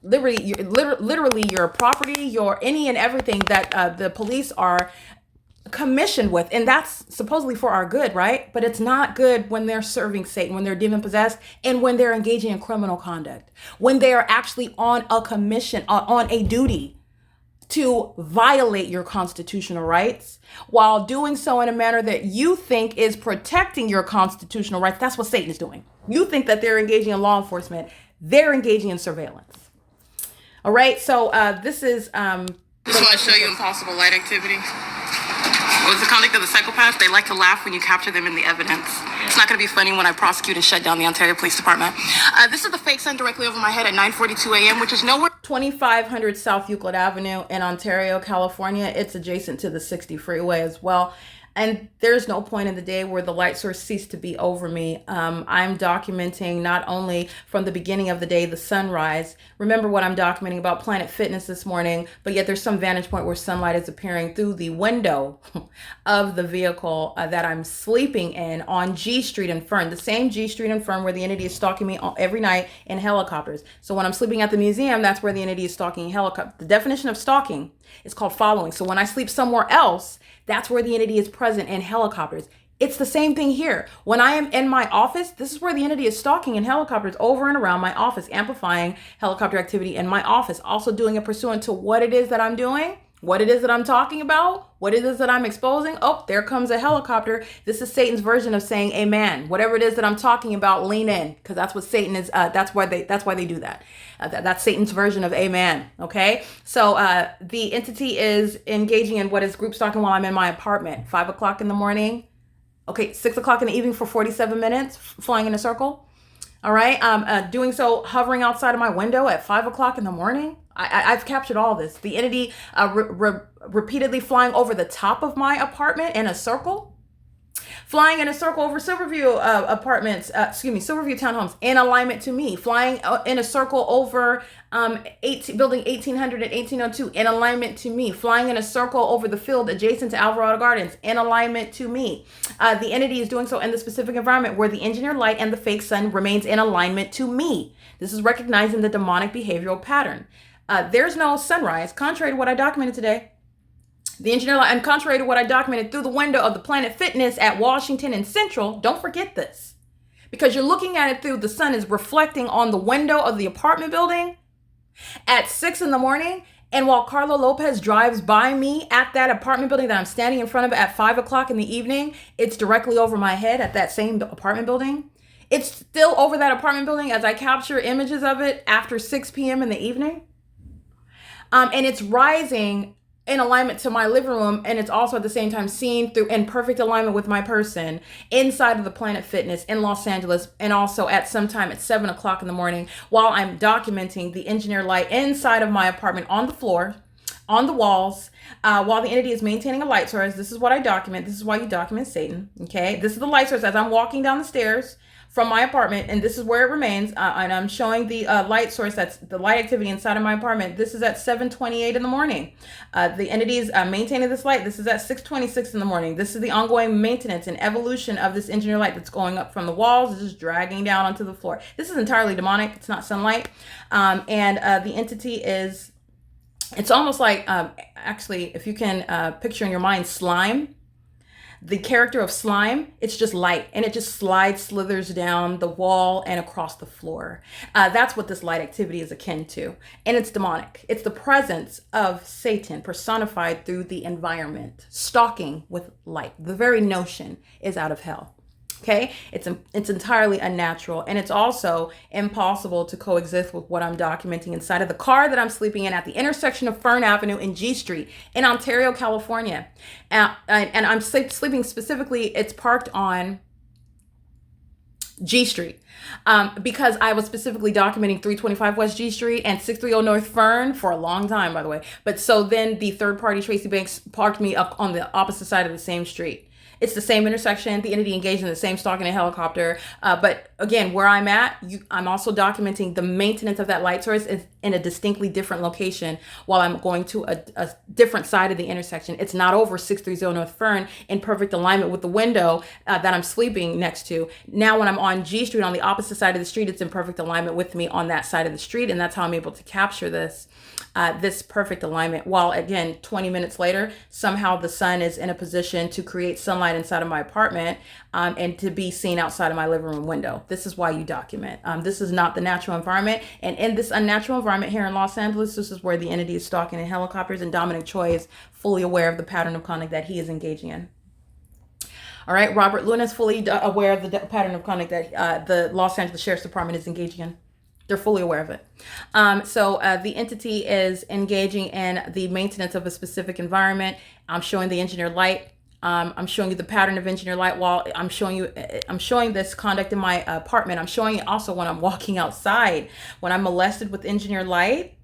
liberty, literally your property, your any and everything that the police are commissioned with. And that's supposedly for our good, right? But it's not good when they're serving Satan, when they're demon possessed, and when they're engaging in criminal conduct, when they are actually on a commission, on a duty to violate your constitutional rights while doing so in a manner that you think is protecting your constitutional rights. That's what Satan is doing. You think that they're engaging in law enforcement. They're engaging in surveillance. All right. So this is... Just want to show you impossible light activity. What's the conduct of the psychopaths? They like to laugh when you capture them in the evidence. It's not going to be funny when I prosecute and shut down the Ontario Police Department. This is the fake sun directly over my head at 9:42 a.m., which is nowhere... 2500 South Euclid Avenue in Ontario, California. It's adjacent to the 60 freeway as well. And there's no point in the day where the light source ceased to be over me. I'm documenting not only from the beginning of the day, the sunrise. Remember what I'm documenting about Planet Fitness this morning, but yet there's some vantage point where sunlight is appearing through the window of the vehicle that I'm sleeping in on G Street in Fern, the same G Street in Fern where the entity is stalking me every night in helicopters. So when I'm sleeping at the museum, that's where the entity is stalking in helicopters. The definition of stalking is called following. So when I sleep somewhere else, that's where the entity is present in helicopters. It's the same thing here. When I am in my office, this is where the entity is stalking in helicopters over and around my office, amplifying helicopter activity in my office, also doing it pursuant to what it is that I'm doing, what it is that I'm talking about, what it is that I'm exposing. Oh, there comes a helicopter. This is Satan's version of saying amen. Whatever it is that I'm talking about, lean in, because that's what Satan is. That's why they do that. That's Satan's version of amen. Okay. So the entity is engaging in what is group stalking while I'm in my apartment, 5 o'clock in the morning. Okay. 6 o'clock in the evening for 47 minutes, flying in a circle. All right. Doing so, hovering outside of my window at 5 o'clock in the morning. I've captured all this. The entity repeatedly flying over the top of my apartment in a circle. Flying in a circle over Silverview Silverview townhomes in alignment to me. Flying in a circle over building 1800 and 1802 in alignment to me. Flying in a circle over the field adjacent to Alvarado Gardens in alignment to me. The entity is doing so in the specific environment where the engineer light and the fake sun remains in alignment to me. This is recognizing the demonic behavioral pattern. There's no sunrise, contrary to what I documented today. The engineer light, and contrary to what I documented through the window of the Planet Fitness at Washington and Central, don't forget this. Because you're looking at it through, the sun is reflecting on the window of the apartment building at 6 in the morning. And while Carlo Lopez drives by me at that apartment building that I'm standing in front of at 5 o'clock in the evening, it's directly over my head at that same apartment building. It's still over that apartment building as I capture images of it after 6 p.m. in the evening. And it's rising in alignment to my living room, and it's also at the same time seen through in perfect alignment with my person inside of the Planet Fitness in Los Angeles, and also at some time at 7 o'clock in the morning while I'm documenting the engineer light inside of my apartment on the floor, on the walls, while the entity is maintaining a light source. This is what I document. This is why you document Satan. Okay, this is the light source as I'm walking down the stairs from my apartment, and this is where it remains. And I'm showing the light source, that's the light activity inside of my apartment. This is at 7:28 in the morning. The entity is maintaining this light. This is at 6:26 in the morning. This is the ongoing maintenance and evolution of this engineer light that's going up from the walls. It's just dragging down onto the floor. This is entirely demonic. It's not sunlight. And the entity is, it's almost like, actually, if you can picture in your mind slime, the character of slime, it's just light, and it just slithers down the wall and across the floor. That's what this light activity is akin to. And it's demonic. It's the presence of Satan personified through the environment, stalking with light. The very notion is out of hell. Okay, it's entirely unnatural, and it's also impossible to coexist with what I'm documenting inside of the car that I'm sleeping in at the intersection of Fern Avenue and G Street in Ontario, California. And I'm sleeping specifically, it's parked on G Street because I was specifically documenting 325 West G Street and 630 North Fern for a long time, by the way. But so then the third party, Tracy Banks, parked me up on the opposite side of the same street. It's the same intersection, the entity engaged in the same stalking a helicopter. But again, where I'm at, I'm also documenting the maintenance of that light source is in a distinctly different location while I'm going to a different side of the intersection. It's not over 630 North Fern in perfect alignment with the window that I'm sleeping next to. Now when I'm on G Street on the opposite side of the street, it's in perfect alignment with me on that side of the street. And that's how I'm able to capture this perfect alignment. While again, 20 minutes later, somehow the sun is in a position to create sunlight light inside of my apartment and to be seen outside of my living room window. This is why you document. This is not the natural environment. And in this unnatural environment here in Los Angeles, this is where the entity is stalking in helicopters, and Dominic Choi is fully aware of the pattern of conduct that he is engaging in. All right, Robert Luna is fully aware of the pattern of conduct that the Los Angeles Sheriff's Department is engaging in. They're fully aware of it. So the entity is engaging in the maintenance of a specific environment. I'm showing the engineered light. I'm showing you the pattern of engineered light while I'm showing this conduct in my apartment. I'm showing it also when I'm walking outside, when I'm molested with engineered light.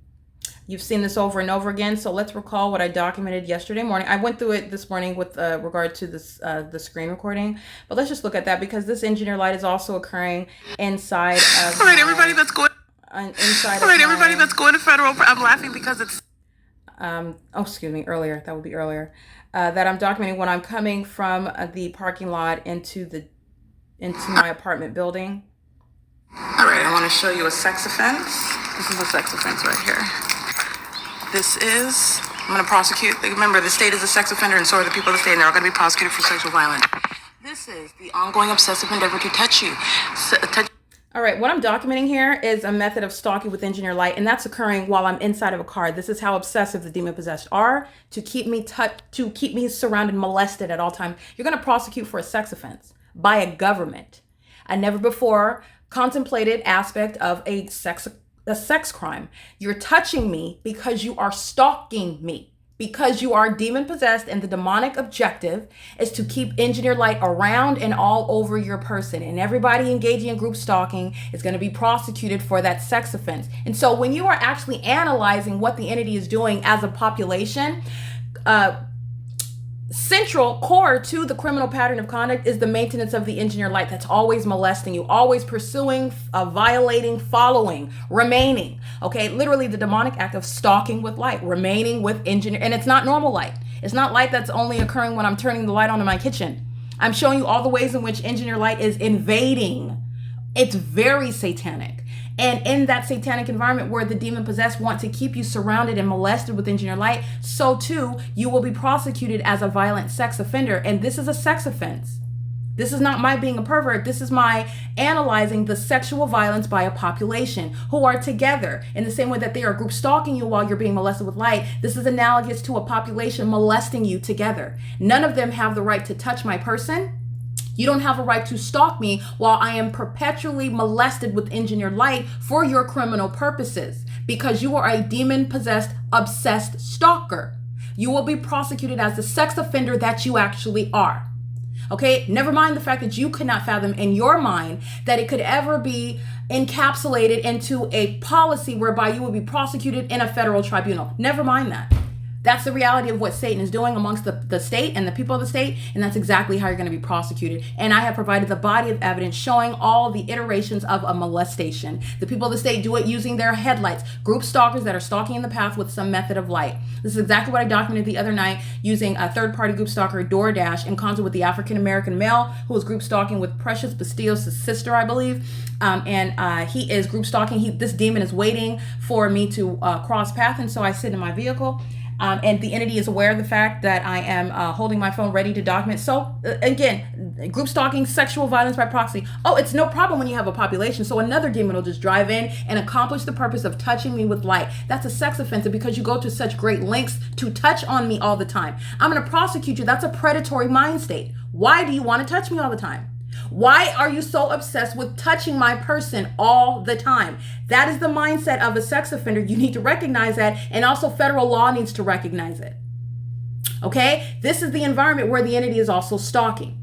You've seen this over and over again. So let's recall what I documented yesterday morning. I went through it this morning with regard to this the screen recording, but let's just look at that because this engineer light is also occurring inside of. All right, everybody that's going. Inside. All right, everybody that's going to federal. I'm laughing because it's. Excuse me. Earlier, that would be earlier. That I'm documenting when I'm coming from the parking lot into my apartment building. All right, I want to show you a sex offense. This is a sex offense right here. I'm going to prosecute. Remember, the state is a sex offender, and so are the people of the state, and they're all going to be prosecuted for sexual violence. This is the ongoing obsessive endeavor to touch you. All right, what I'm documenting here is a method of stalking with engineer light, and that's occurring while I'm inside of a car. This is how obsessive the demon-possessed are, to keep me surrounded, molested at all times. You're going to prosecute for a sex offense by a government. A never before contemplated aspect of a sex crime. You're touching me because you are stalking me, because you are demon possessed, and the demonic objective is to keep engineer light around and all over your person. And everybody engaging in group stalking is going to be prosecuted for that sex offense. And so when you are actually analyzing what the entity is doing as a population, central core to the criminal pattern of conduct is the maintenance of the engineer light that's always molesting you, always pursuing, violating, following, remaining. Okay, literally the demonic act of stalking with light, remaining with engineer, and it's not normal light. It's not light that's only occurring when I'm turning the light on in my kitchen. I'm showing you all the ways in which engineer light is invading. It's very satanic. And in that satanic environment where the demon possessed want to keep you surrounded and molested with engineer light, so too you will be prosecuted as a violent sex offender. And this is a sex offense. This is not my being a pervert. This is my analyzing the sexual violence by a population who are together in the same way that they are group stalking you while you're being molested with light. This is analogous to a population molesting you together. None of them have the right to touch my person. You don't have a right to stalk me while I am perpetually molested with engineered light for your criminal purposes, because you are a demon-possessed, obsessed stalker. You will be prosecuted as the sex offender that you actually are. Okay, never mind the fact that you could not fathom in your mind that it could ever be encapsulated into a policy whereby you would be prosecuted in a federal tribunal. Never mind that. That's the reality of what Satan is doing amongst the state and the people of the state, and that's exactly how you're going to be prosecuted. And I have provided the body of evidence showing all the iterations of a molestation. The people of the state do it using their headlights, group stalkers that are stalking in the path with some method of light. This is exactly what I documented the other night using a third-party group stalker, DoorDash, in concert with the African-American male who was group stalking with Precious Bastillos' sister, I believe. He is group stalking. This demon is waiting for me to cross path, and so I sit in my vehicle. And the entity is aware of the fact that I am holding my phone ready to document. So again, group stalking, sexual violence by proxy. Oh, it's no problem when you have a population. So another demon will just drive in and accomplish the purpose of touching me with light. That's a sex offense because you go to such great lengths to touch on me all the time. I'm going to prosecute you. That's a predatory mind state. Why do you want to touch me all the time? Why are you so obsessed with touching my person all the time? That is the mindset of a sex offender. You need to recognize that, and also federal law needs to recognize it. Okay? This is the environment where the entity is also stalking.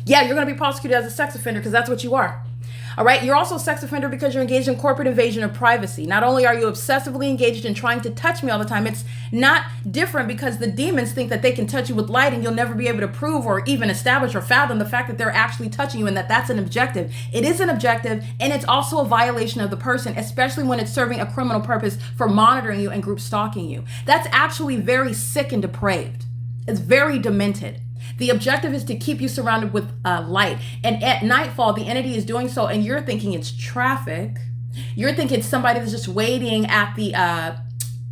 Yeah, you're going to be prosecuted as a sex offender because that's what you are. All right, you're also a sex offender because you're engaged in corporate invasion of privacy. Not only are you obsessively engaged in trying to touch me all the time, it's not different because the demons think that they can touch you with light and you'll never be able to prove or even establish or fathom the fact that they're actually touching you and that that's an objective. It is an objective, and it's also a violation of the person, especially when it's serving a criminal purpose for monitoring you and group stalking you. That's actually very sick and depraved. It's very demented. The objective is to keep you surrounded with light. And at nightfall, the entity is doing so, and you're thinking it's traffic. You're thinking it's somebody that's just waiting at the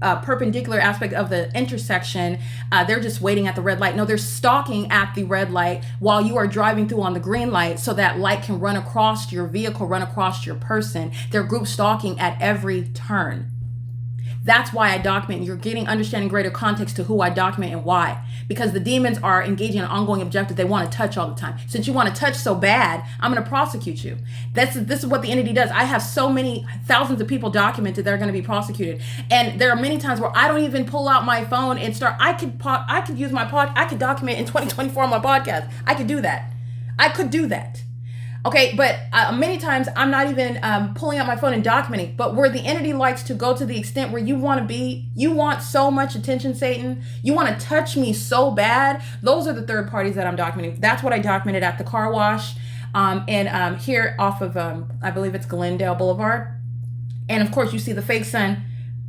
perpendicular aspect of the intersection, they're just waiting at the red light. No, they're stalking at the red light while you are driving through on the green light, so that light can run across your vehicle, run across your person. They're group stalking at every turn. That's why I document. You're getting understanding greater context to who I document and why. Because the demons are engaging in an ongoing objective. They want to touch all the time. Since you want to touch so bad, I'm going to prosecute you. This is what the entity does. I have so many thousands of people documented that are going to be prosecuted. And there are many times where I don't even pull out my phone and start. I could use my I could document in 2024 on my podcast. I could do that. I could do that. Okay, but many times I'm not even pulling out my phone and documenting. But where the entity likes to go to the extent where you want to be, you want so much attention, Satan. You want to touch me so bad. Those are the third parties that I'm documenting. That's what I documented at the car wash and here off of, I believe it's Glendale Boulevard. And of course, you see the fake sun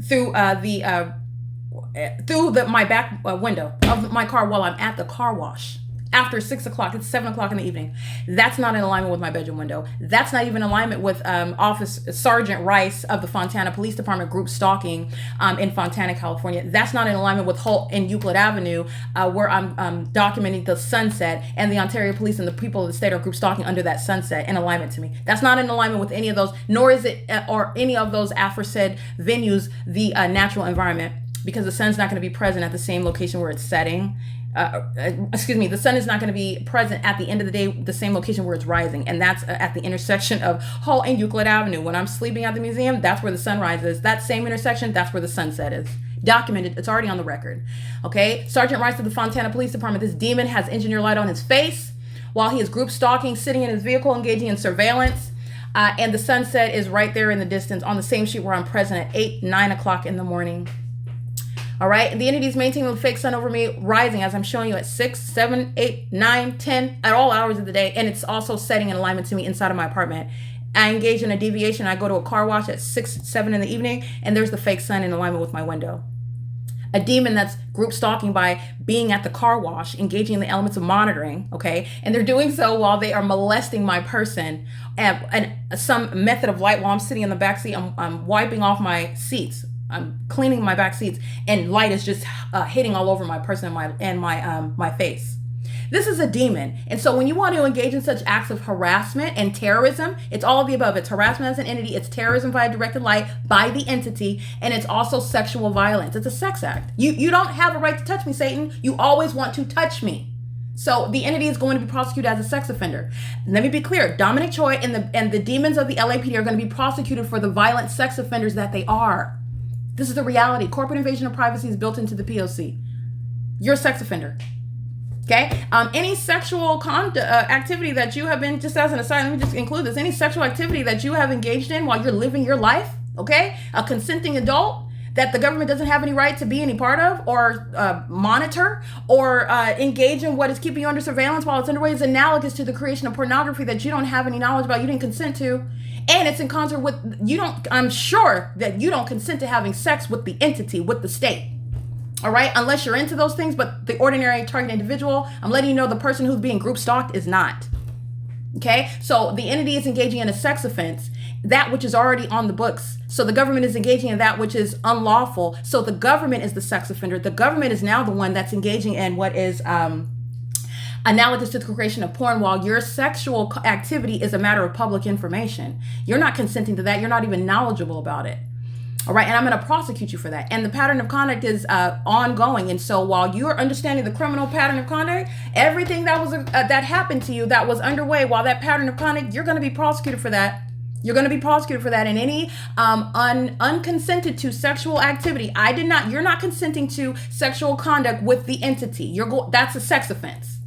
through my back window of my car while I'm at the car wash. After 6 o'clock, it's 7 o'clock in the evening. That's not in alignment with my bedroom window. That's not even in alignment with Sergeant Rice of the Fontana Police Department group stalking in Fontana, California. That's not in alignment with Holt and Euclid Avenue, where I'm documenting the sunset, and the Ontario Police and the people of the state are group stalking under that sunset in alignment to me. That's not in alignment with any of those, nor is it, or any of those aforesaid venues, the natural environment, because the sun's not going to be present at the same location where it's setting. The sun is not going to be present at the end of the day, the same location where it's rising. And that's at the intersection of Hall and Euclid Avenue. When I'm sleeping at the museum, that's where the sunrise is. That same intersection, that's where the sunset is. Documented. It's already on the record. Okay. Sergeant Rice of the Fontana Police Department, this demon has engineer light on his face while he is group stalking, sitting in his vehicle, engaging in surveillance. And the sunset is right there in the distance on the same street where I'm present at 8, 9 o'clock in the morning. All right. The entity is maintaining the fake sun over me, rising as I'm showing you at 6, 7, 8, 9, 10, at all hours of the day. And it's also setting in alignment to me inside of my apartment. I engage in a deviation. I go to a car wash at 6, 7 in the evening, and there's the fake sun in alignment with my window. A demon that's group stalking by being at the car wash, engaging in the elements of monitoring, okay? And they're doing so while they are molesting my person and some method of light while I'm sitting in the back seat. I'm wiping off my seats. I'm cleaning my back seats, and light is just hitting all over my person and my face. This is a demon. And so when you want to engage in such acts of harassment and terrorism, it's all of the above. It's harassment as an entity, it's terrorism via directed light by the entity, and it's also sexual violence. It's a sex act. You don't have a right to touch me, Satan. You always want to touch me. So the entity is going to be prosecuted as a sex offender. Let me be clear. Dominic Choi and the demons of the LAPD are going to be prosecuted for the violent sex offenders that they are. This is the reality. Corporate invasion of privacy is built into the P.O.C. You're a sex offender. Okay? Any sexual activity that you have been, just as an aside, let me just include this. Any sexual activity that you have engaged in while you're living your life, okay? A consenting adult that the government doesn't have any right to be any part of or monitor or engage in what is keeping you under surveillance while it's underway is analogous to the creation of pornography that you don't have any knowledge about, you didn't consent to. And it's in concert with, I'm sure that you don't consent to having sex with the entity, with the state. All right? Unless you're into those things, but the ordinary target individual, I'm letting you know the person who's being group stalked is not. Okay? So the entity is engaging in a sex offense, that which is already on the books. So the government is engaging in that which is unlawful. So the government is the sex offender. The government is now the one that's engaging in what is analogous to the creation of porn, while your sexual activity is a matter of public information. You're not consenting to that. You're not even knowledgeable about it. All right. And I'm going to prosecute you for that. And the pattern of conduct is ongoing. And so while you're understanding the criminal pattern of conduct, everything that was that happened to you that was underway while that pattern of conduct, you're going to be prosecuted for that. You're going to be prosecuted for that. And any unconsented to sexual activity, you're not consenting to sexual conduct with the entity. That's a sex offense.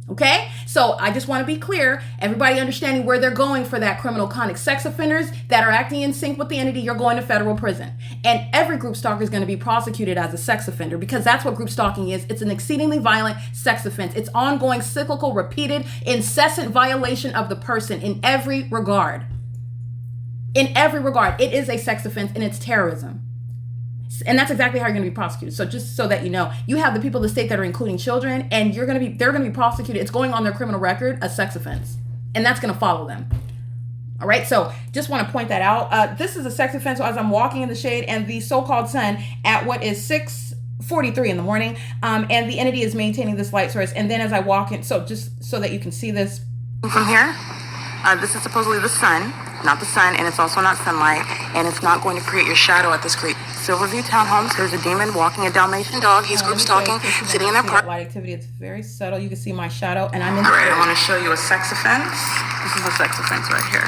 Okay, so I just want to be clear, everybody understanding where they're going for that criminal conduct. Sex offenders that are acting in sync with the entity, you're going to federal prison. And every group stalker is going to be prosecuted as a sex offender, because that's what group stalking is. It's an exceedingly violent sex offense. It's ongoing, cyclical, repeated, incessant violation of the person in every regard. In every regard, it is a sex offense and it's terrorism. And that's exactly how you're going to be prosecuted. So just so that you know, you have the people of the state that are including children, and they're going to be prosecuted. It's going on their criminal record, a sex offense. And that's going to follow them. All right, so just want to point that out. This is a sex offense as I'm walking in the shade and the so-called sun at what is 6:43 in the morning, and the entity is maintaining this light source. And then as I walk in, so just so that you can see this. From here, this is supposedly the sun, not the sun, and it's also not sunlight, and it's not going to create your shadow at this creek. Silverview Townhomes, there's a demon walking a Dalmatian dog. He's group stalking, sitting in their park. Light activity, it's very subtle. You can see my shadow, and I'm in. All right, I want to show you a sex offense. This is a sex offense right here.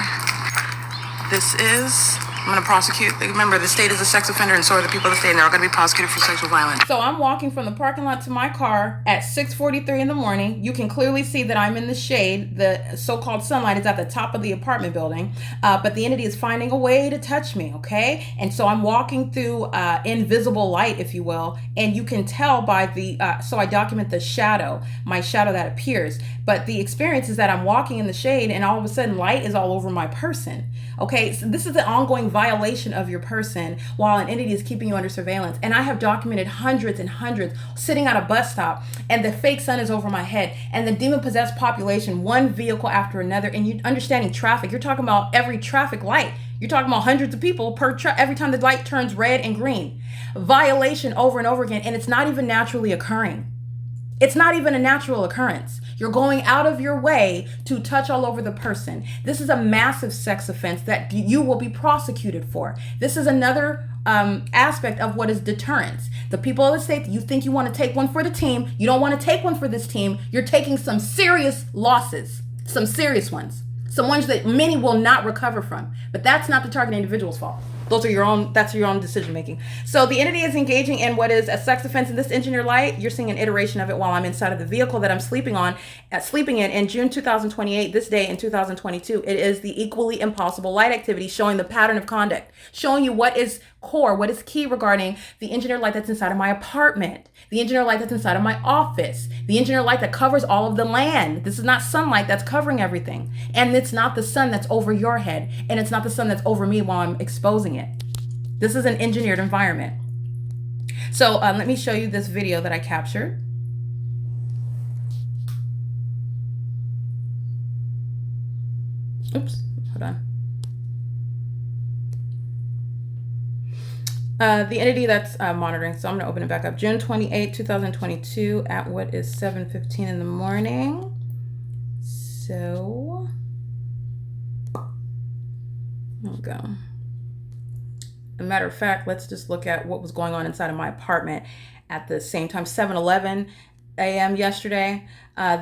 This is, I'm going to prosecute. Remember, the state is a sex offender, and so are the people of the state, and they're all going to be prosecuted for sexual violence. So I'm walking from the parking lot to my car at 6:43 in the morning. You can clearly see that I'm in the shade. The so-called sunlight is at the top of the apartment building, but the entity is finding a way to touch me, okay? And so I'm walking through invisible light, if you will, and you can tell by the, so I document the shadow, my shadow that appears. But the experience is that I'm walking in the shade, and all of a sudden light is all over my person. Okay, so this is the ongoing violation of your person while an entity is keeping you under surveillance. And I have documented hundreds and hundreds sitting at a bus stop, and the fake sun is over my head, and the demon-possessed population, one vehicle after another. And you understanding traffic, you're talking about every traffic light. You're talking about hundreds of people every time the light turns red and green. Violation over and over again, and it's not even naturally occurring. It's not even a natural occurrence. You're going out of your way to touch all over the person. This is a massive sex offense that you will be prosecuted for. This is another aspect of what is deterrence. The people of the state, you think you want to take one for the team. You don't want to take one for this team. You're taking some serious losses, some serious ones, some ones that many will not recover from. But that's not the target individual's fault. Those are your own, that's your own decision making. So the entity is engaging in what is a sex offense in this engineer light. You're seeing an iteration of it while I'm inside of the vehicle that I'm sleeping in June 2028, this day in 2022. It is the equally impossible light activity showing the pattern of conduct, showing you what is core, what is key regarding the engineer light that's inside of my apartment, the engineer light that's inside of my office, the engineer light that covers all of the land. This is not sunlight that's covering everything. And it's not the sun that's over your head. And it's not the sun that's over me while I'm exposing it. This is an engineered environment. So let me show you this video that I captured. Oops, hold on. The entity that's monitoring, so I'm going to open it back up. June 28, 2022 at what is 7:15 in the morning. So, there we go. A matter of fact, let's just look at what was going on inside of my apartment at the same time. 7:11 a.m. yesterday.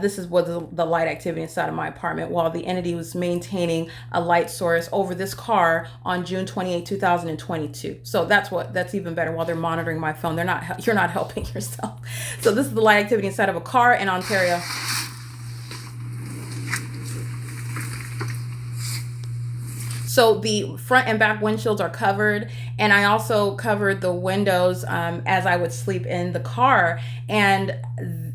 This is what the light activity inside of my apartment while the entity was maintaining a light source over this car on June 28, 2022. So that's even better. While they're monitoring my phone, you're not helping yourself. So this is the light activity inside of a car in Ontario. So the front and back windshields are covered, and I also covered the windows as I would sleep in the car, and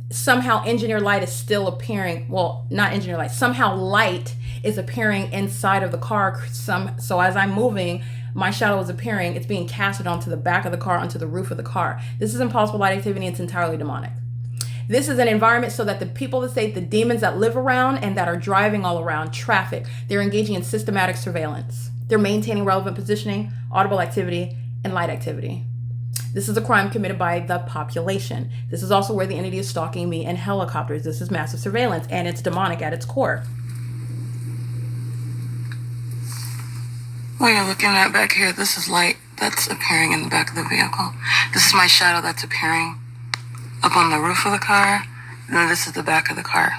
somehow engineer light is still appearing. Well, not engineer light, somehow light is appearing inside of the car. So as I'm moving, my shadow is appearing. It's being casted onto the back of the car, onto the roof of the car. This is impossible light activity. It's entirely demonic. This is an environment so that the people that say the demons that live around and that are driving all around traffic, they're engaging in systematic surveillance. They're maintaining relevant positioning, audible activity, and light activity. This is a crime committed by the population. This is also where the entity is stalking me in helicopters. This is massive surveillance, and it's demonic at its core. What you're looking at back here, this is light that's appearing in the back of the vehicle. This is my shadow that's appearing up on the roof of the car, and then this is the back of the car.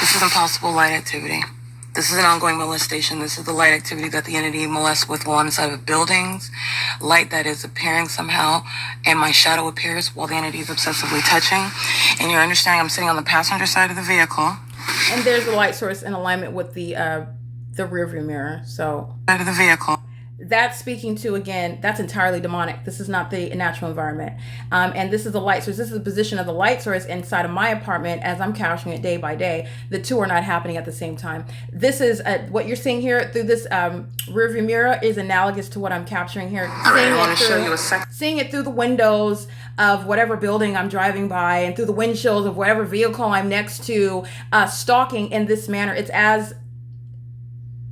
This is impossible light activity. This is an ongoing molestation. This is the light activity that the entity molests with while inside of buildings. Light that is appearing somehow, and my shadow appears while the entity is obsessively touching. And you're understanding I'm sitting on the passenger side of the vehicle. And there's a light source in alignment with the rear view mirror. So side of the vehicle. That's speaking to, again, that's entirely demonic. This is not the natural environment. And this is the light source. This is the position of the light source inside of my apartment as I'm capturing it day by day. The two are not happening at the same time. This is what you're seeing here through this rear view mirror is analogous to what I'm capturing here. All right, I want to show you a second. Seeing it through the windows of whatever building I'm driving by and through the windshields of whatever vehicle I'm next to, stalking in this manner. It's as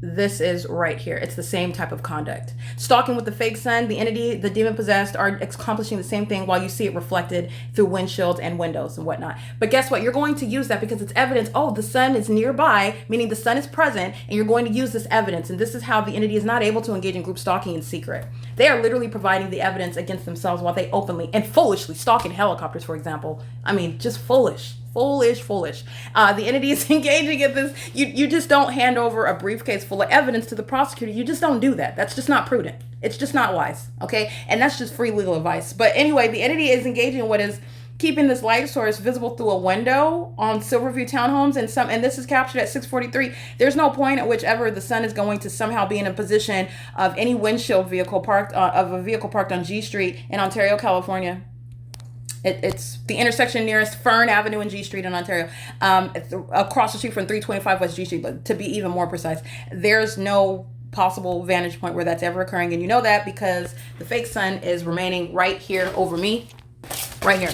this is right here. It's the same type of conduct. Stalking with the fake sun, the entity, the demon possessed are accomplishing the same thing while you see it reflected through windshields and windows and whatnot. But guess what? You're going to use that because it's evidence. Oh, the sun is nearby, meaning the sun is present, and you're going to use this evidence. And this is how the entity is not able to engage in group stalking in secret. They are literally providing the evidence against themselves while they openly and foolishly stalk in helicopters, for example. I mean, just foolish. The entity is engaging in this. You just don't hand over a briefcase full of evidence to the prosecutor. You just don't do that. That's just not prudent. It's just not wise. Okay. And that's just free legal advice. But anyway, the entity is engaging in what is keeping this light source visible through a window on Silverview townhomes, and this is captured at 6:43. There's no point at which ever the sun is going to somehow be in a position of any windshield vehicle parked on G Street in Ontario, California. It's the intersection nearest Fern Avenue and G Street in Ontario, across the street from 325 West G Street, but to be even more precise, there's no possible vantage point where that's ever occurring, and you know that because the fake sun is remaining right here over me, right here.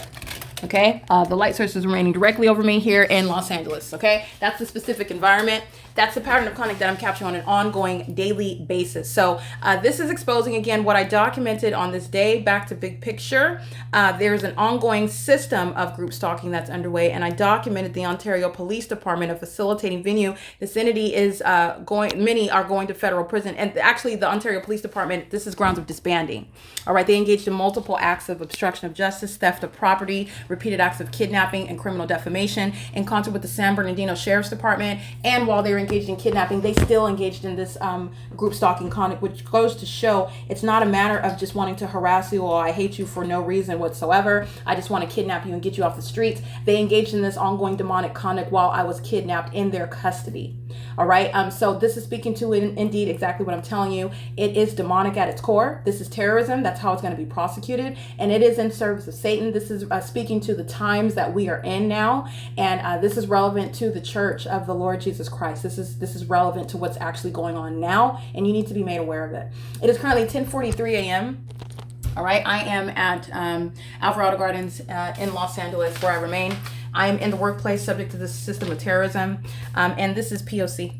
Okay, the light source is remaining directly over me here in Los Angeles. Okay, that's the specific environment. That's the pattern of conduct that I'm capturing on an ongoing daily basis. So this is exposing, again, what I documented on this day. Back to big picture, there's an ongoing system of group stalking that's underway, and I documented the Ontario Police Department, a facilitating venue. This entity is many are going to federal prison, and actually the Ontario Police Department, this is grounds of disbanding. All right, they engaged in multiple acts of obstruction of justice, theft of property, repeated acts of kidnapping, and criminal defamation in concert with the San Bernardino Sheriff's Department. And while they were engaged in kidnapping, they still engaged in this group stalking conduct, which goes to show it's not a matter of just wanting to harass you or I hate you for no reason whatsoever. I just want to kidnap you and get you off the streets. They engaged in this ongoing demonic conduct while I was kidnapped in their custody. All right. So this is speaking to indeed exactly what I'm telling you. It is demonic at its core. This is terrorism. That's how it's going to be prosecuted. And it is in service of Satan. This is speaking to the times that we are in now. And this is relevant to the church of the Lord Jesus Christ. This is relevant to what's actually going on now. And you need to be made aware of it. It is currently 10:43 a.m. All right. I am at Alvarado Gardens in Los Angeles, where I remain. I am in the workplace subject to this system of terrorism. And this is P.O.C.